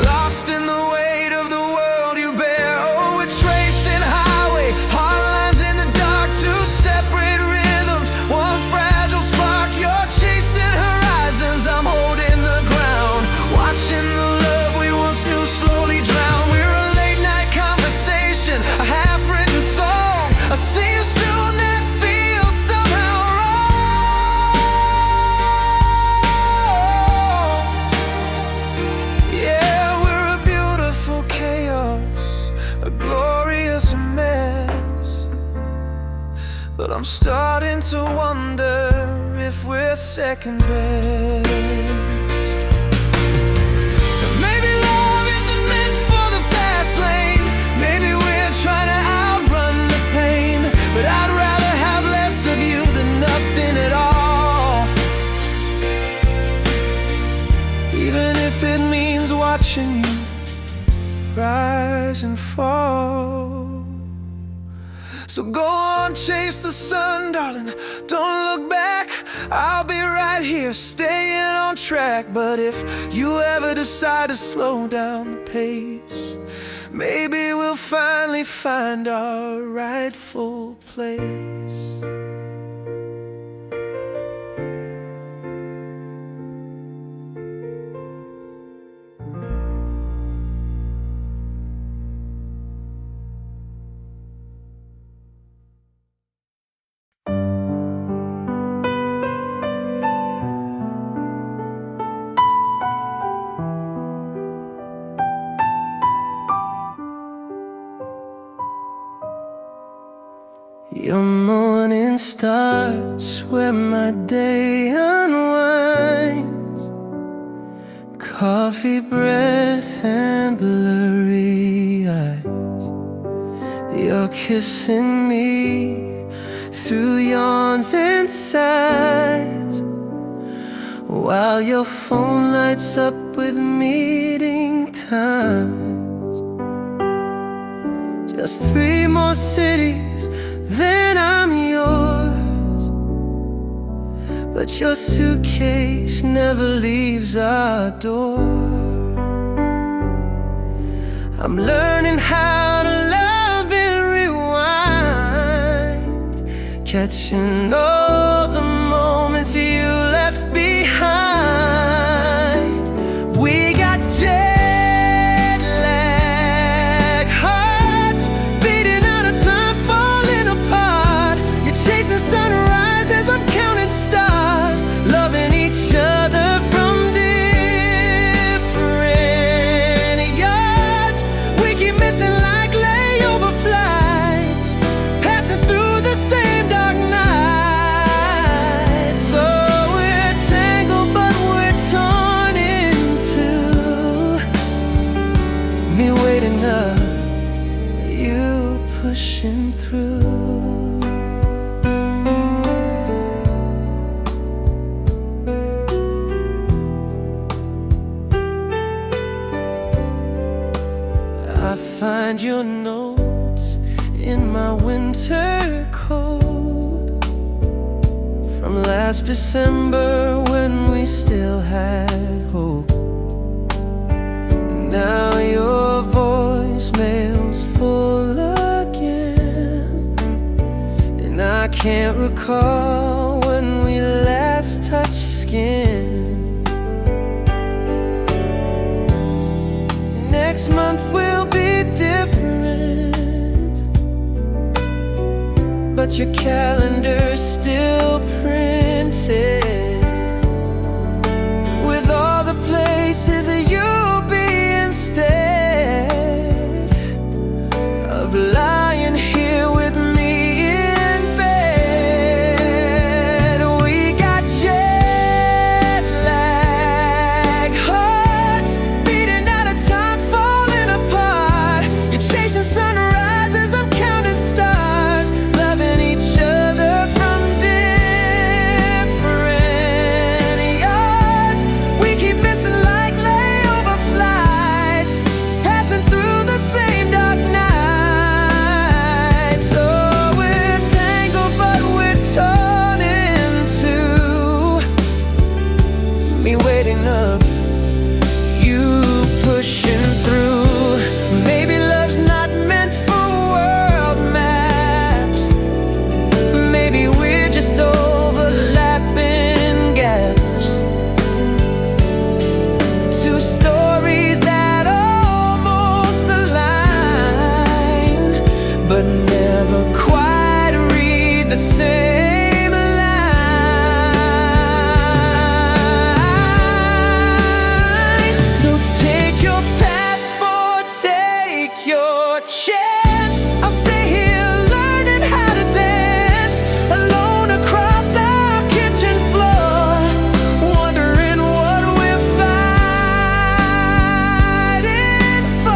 lost in the weight of the world you bear. Oh, we're tracing highway, hard lines in the dark, two separate rhythms, one fragile spark. You're chasing horizons, I'm holding the ground, watching the love we once knew slowly drown. We're a late night conversation, a half-written song. I see you soon, that feels somehow wrong. Yeah, we're a beautiful chaos, a glorious mess, but I'm starting to wonder if we're second best. Maybe love isn't meant for the fast lane, maybe we're trying to outrun the pain, but I'd rather have less of you than nothing at all, even if it means watching you rise and fall. So go on, chase the sun, darling, don't look back. I'll be right here, staying on track. But if you ever decide to slow down the pace, maybe we'll finally find our rightful place. Your morning starts where my day unwinds, coffee breath and blurry eyes. You're kissing me through yawns and sighs, while your phone lights up with meeting times. Just 3 more cities, then I'm yours. But your suitcase never leaves our door. I'm learning how to love and rewind, catching all the moments you left behind. We got jet lag, hearts beating out of time, falling apart. You're chasing sunrise as I'm counting stars, loving each other from different yards. We keep missing like layover flights, passing through the same dark night. So we're tangled but we're torn in two, me waiting up, you pushing through. I find your notes in my winter coat from last December when we still had hope. Now your voicemail's full again, and I can't recall when we last touched skin. next month will be different, but your calendar's still printed with all the places that you'll be instead of lying here with me in bed. We got jet lag, hearts beating out of time, falling apart. You're chasing sunrises, I'm counting stars, loving each other from different yards. We keep missing like layover flights, passing through the same dark nights. Oh, we're tangled but we're torn in two, me waiting up, you pushing through. Maybe love's not meant for world maps, maybe we're just overlapping gaps. Two stories that almost align, but never quite read the same line. So take your passport, take your chance. I'll stay here learning how to dance alone across our kitchen floor, wondering what we're fighting for.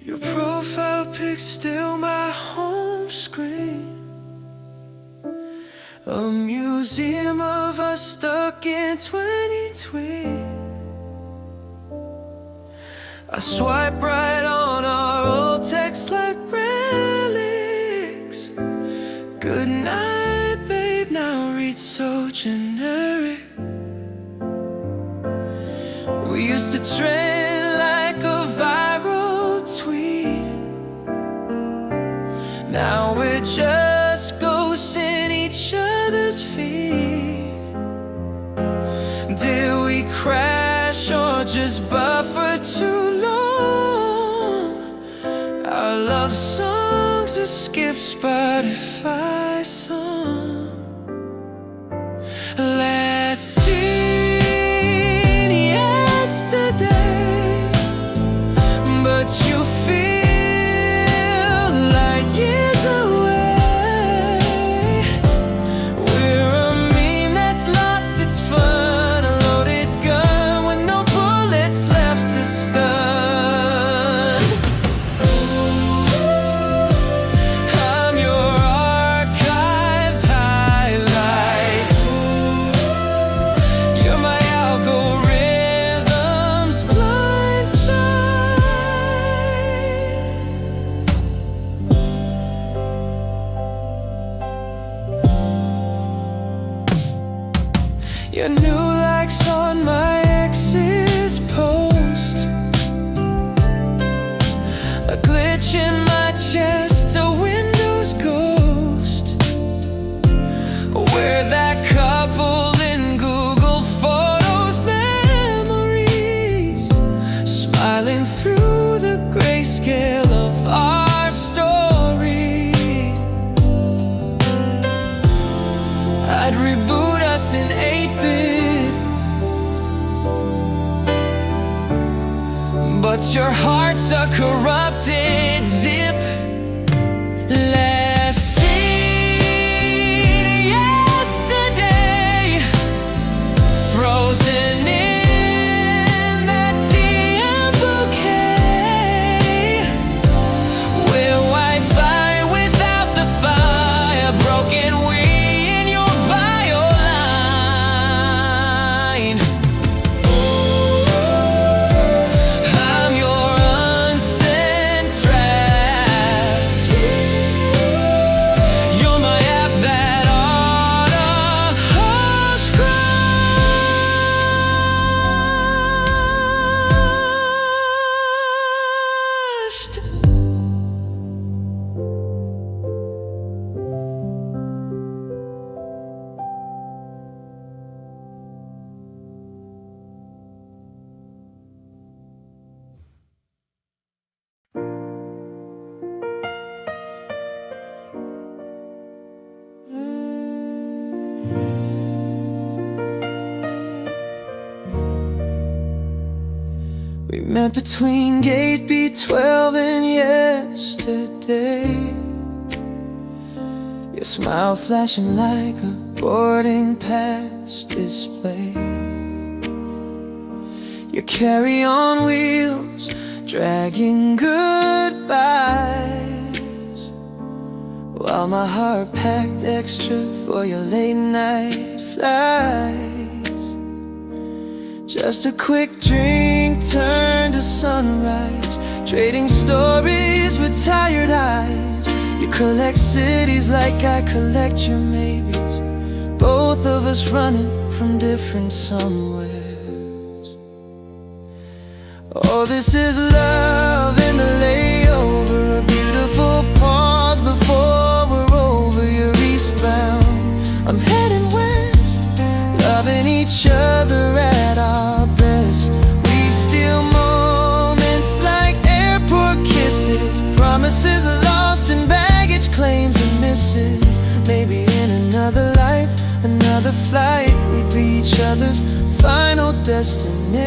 Your profile pic's still my home screen, a museum of us stuck in 2020. I swipe right on our old texts like relics. Good night, babe, now reads so generic. We used to trend like a viral tweet, now we're just ghosting each other's feed. Did we crash or just buffer too long? Our love songs are skipped Spotify song. Last seen yesterday, but you feel like years away. We're a meme that's lost its fun, a loaded gun with no bullets left to stun. I'm your archived highlight, you're my algorithm's blind side. Your new likes on my ex's post, a glitch in my chest, a Windows ghost. We're that couple in Google Photos memories, smiling through the grayscale of our story. I'd reboot us in 8-bit, but your heart's a corrupted zip. Last seen met between gate B12 and yesterday. Your smile flashing like a boarding pass display. Your carry-on wheels dragging goodbyes, while my heart packed extra for your late night flights. Just a quick drink turned to sunrise, trading stories with tired eyes. You collect cities like I collect your maybes, both of us running from different somewheres. Oh, this is love in the layover, a beautiful pause before we're over. You're eastbound, I'm heading west, loving each other at our best. We steal moments like airport kisses, promises lost in baggage claims and misses. Maybe in another life, another flight, we'd be each other's final destination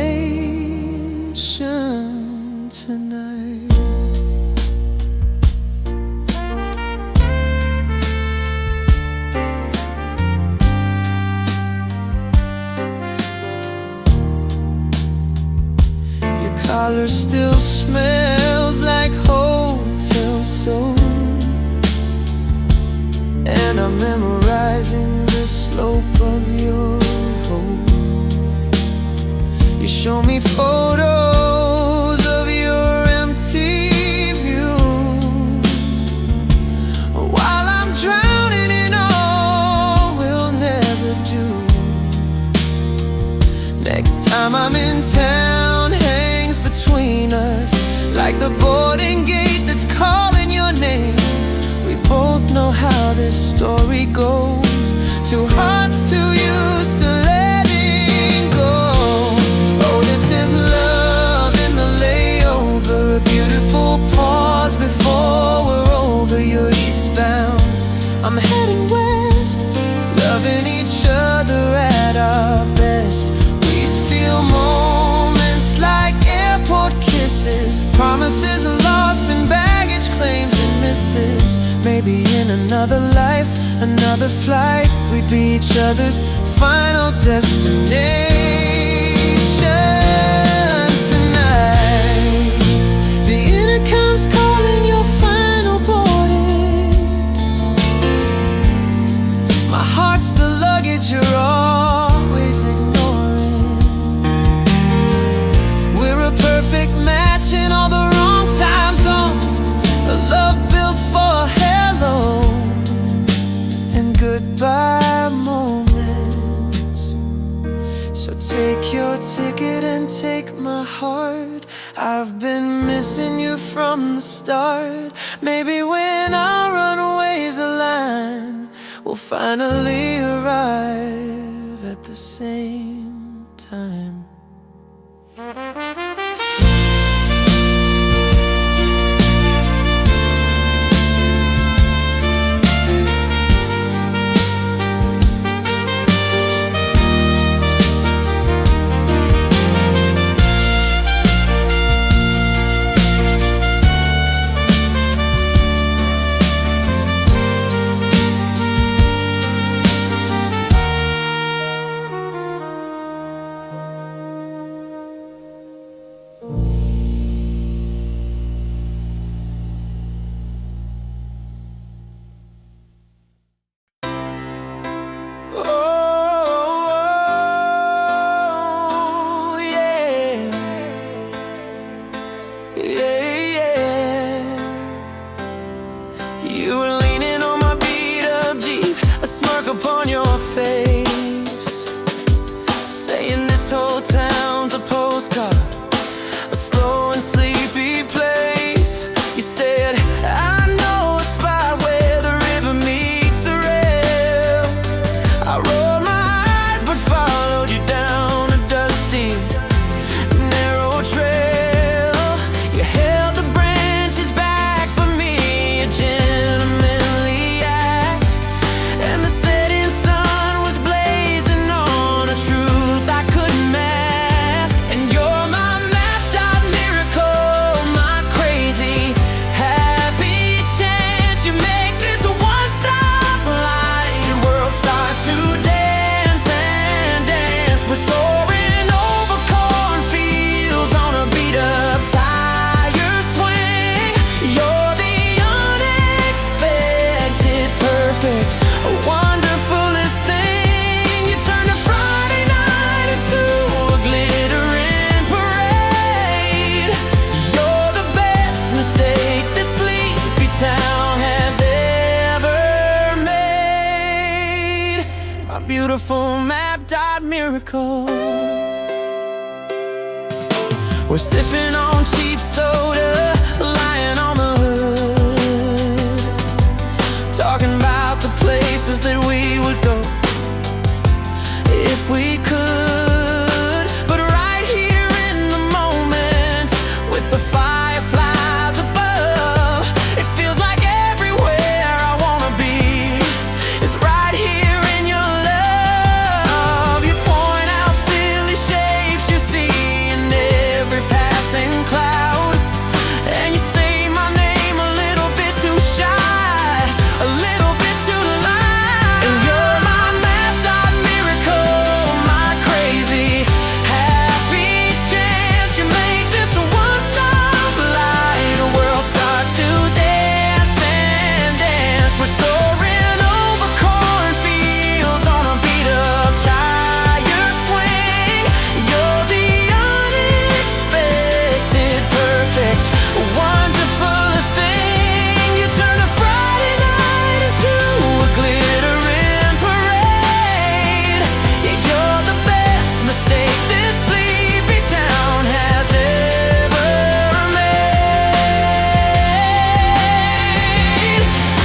tonight. Your collar still smells like hotel soap, and I'm memorizing the slope of your hope. You show me photos of your empty view, while I'm drowning in all we'll never do. Next time I'm in town hangs between us, like the boarding gate that's calling your name. We both know how this story goes, two hearts too used to letting go. Oh, this is love in the layover, a beautiful pause before we're over. You're eastbound, I'm heading west, loving each other at our best. We steal moments like airport kisses, promises lost in baggage claims and misses. Maybe in another life, another flight, we'd be each other's final destination tonight. The intercom's calling your final boarding. My heart's the luggage you're always ignoring. We're a perfect match in all the wrong time zones, a love built for hello and goodbye moments. So take your ticket and take my heart. I've been missing you from the start. Maybe when our runways align, we'll finally arrive at the same time. mapped out miracle. We're sipping on cheap soda, lying on the hood, talking about the places that we would go if we could. But right here in the moment, with the fireflies above, it feels like everywhere I wanna be is right here in your love. You point out silly shapes you see in every passing cloud, and you say my name a little bit too shy, a little bit too loud. And you're my mapped out miracle, my crazy happy chance. You make this one stoplight a world start to dance and dance. We're soaring over cornfields on a beat up tire swing. You're the unexpected, perfect, wonderfulest thing. You turn a Friday night into a glittering parade. Yeah, you're the best mistake this sleepy town has ever made.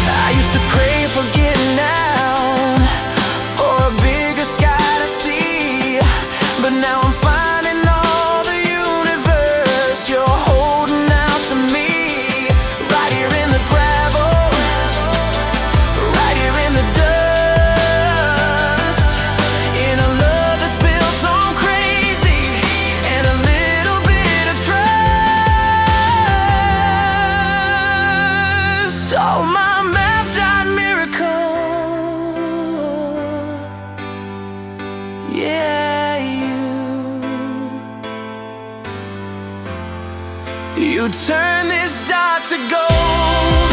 I used to pray for getting down, for a bigger sky to see, but now I'm finding all the universe. You're holding out to me, right here in the gravel, right here in the dust, in a love that's built on crazy and a little bit of trust. Oh, my mapped out miracle. Yeah, you turn this dot to gold,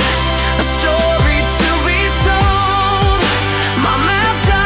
a story to be told. My mapped out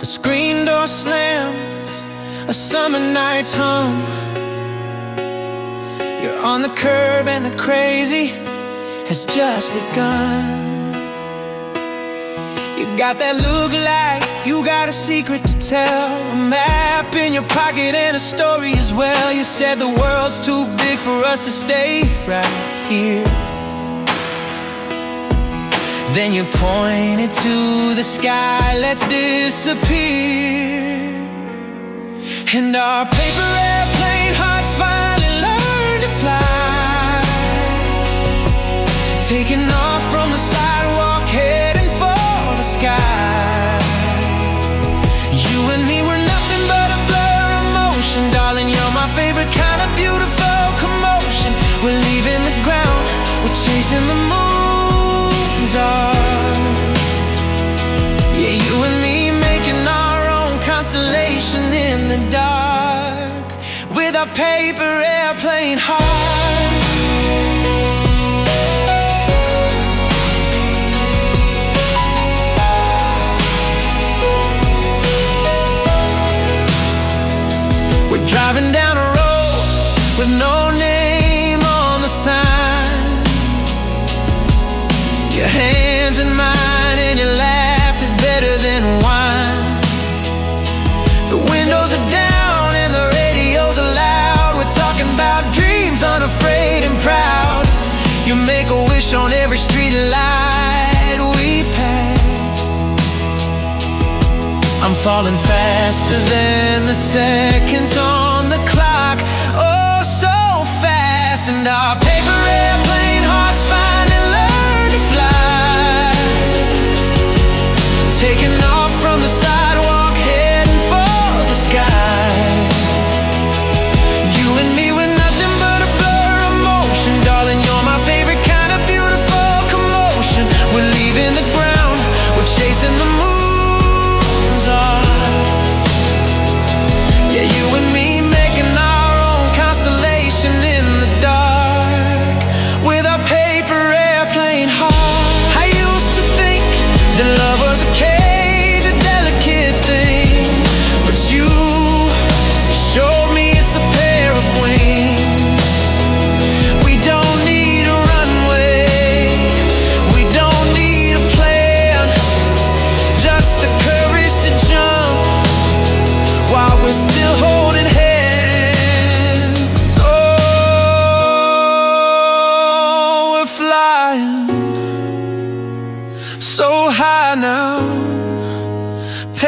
The screen door slams, a summer night's hum. You're on the curb and the crazy has just begun. You got that look like you got a secret to tell, a map in your pocket and a story as well. You said the world's too big for us to stay right here. Then you pointed to the sky, let's disappear. And our paper airplane hearts finally learned to fly, taking off from the sidewalk, heading for the sky. You and me were nothing but a blur of motion. Darling, you're my favorite kind of beautiful commotion. We're leaving the ground, we're chasing the moon's arc. Yeah, you and me making our own constellation in the dark, with our paper airplane hearts. We're driving down a road with no name on the sign. Your hands in mine and your laugh is better than wine. The windows are down and the radios are loud. We're talking about dreams, unafraid and proud. You make a wish on every street light we pass. I'm falling faster than the seconds on the clock. Oh, so fast. And our paper airplane hearts finally learn to fly, taking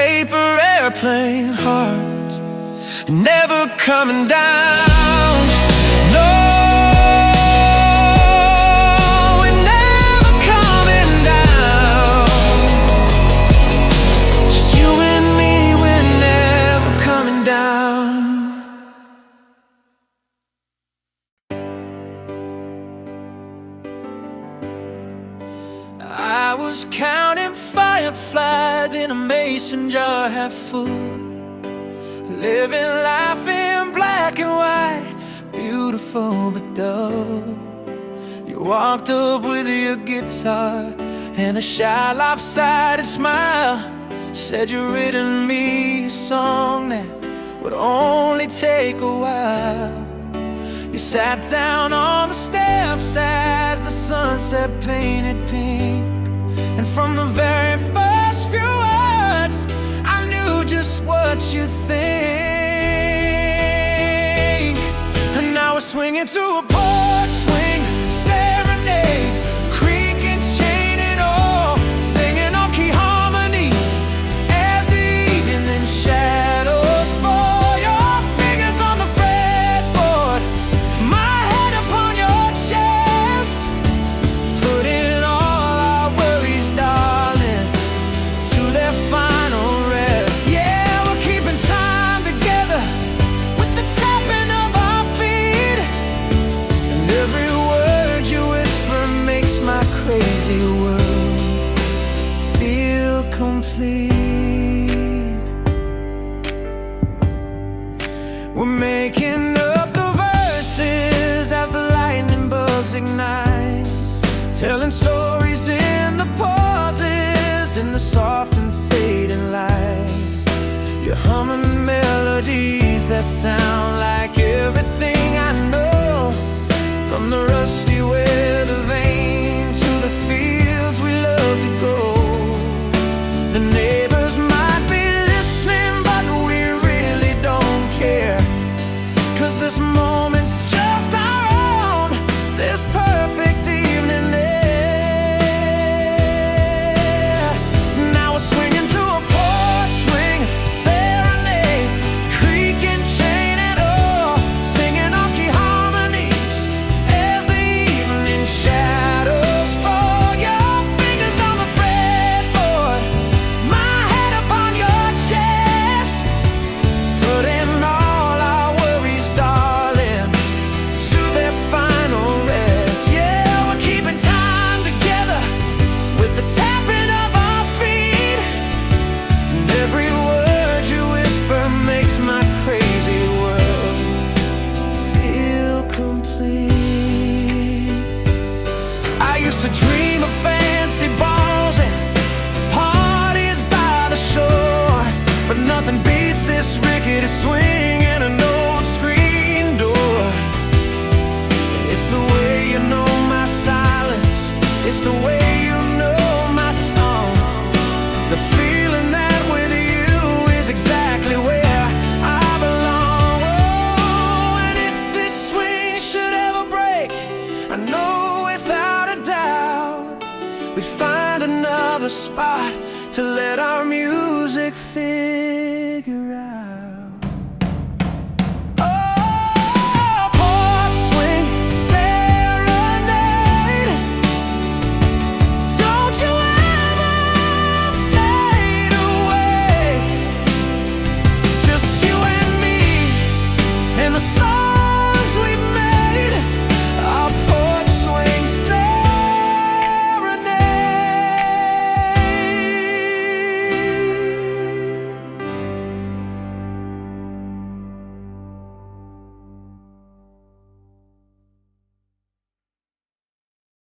paper airplane heart, never coming down. No, we're never coming down. Just you and me, we're never coming down. I was counting fireflies in a mason jar half full, living life in black and white, beautiful but dull. You walked up with your guitar and a shy lopsided smile, said you'd written me a song that would only take a while. You sat down on the steps as the sunset painted pink, and from the very first few words I knew just what you think. And now we're swinging to a porch swing serenade, creak and chain it all, singing off key harmonies as the evening shadows fall. Your fingers on the fretboard, my head upon your chest, putting all our worries, darling, to their final rest. Yeah, we're keeping time together with the tapping of our feet, and every word you whisper makes my crazy world feel complete. We're making up the verses as the lightning bugs ignite, telling stories in the pauses, in the soft and fading light. You're humming melodies that sound like everything I know, from the rusty weather vane to the fields we love to go. The neighbors might be listening, but we really don't care, 'cause this moment's just our own, this perfect evening air. Now we're swinging to a porch swing serenade, creak and chain it all, singing off key harmonies as the evening shadows fall. Your fingers on the fretboard, my head upon your chest, putting all our worries, darling, to their final rest. Yeah, we're keeping time together with the tapping of our feet, and every word you whisper makes my crazy world feel complete. I used to dream of fancy balls and parties by the shore, but nothing beats this rickety swing and an old screen door. It's the way you know my silence, it's the way you know my song, the feeling that with you is exactly where I belong. Oh, and if this swing should ever break, I know without a doubt we'd find another spot to let our music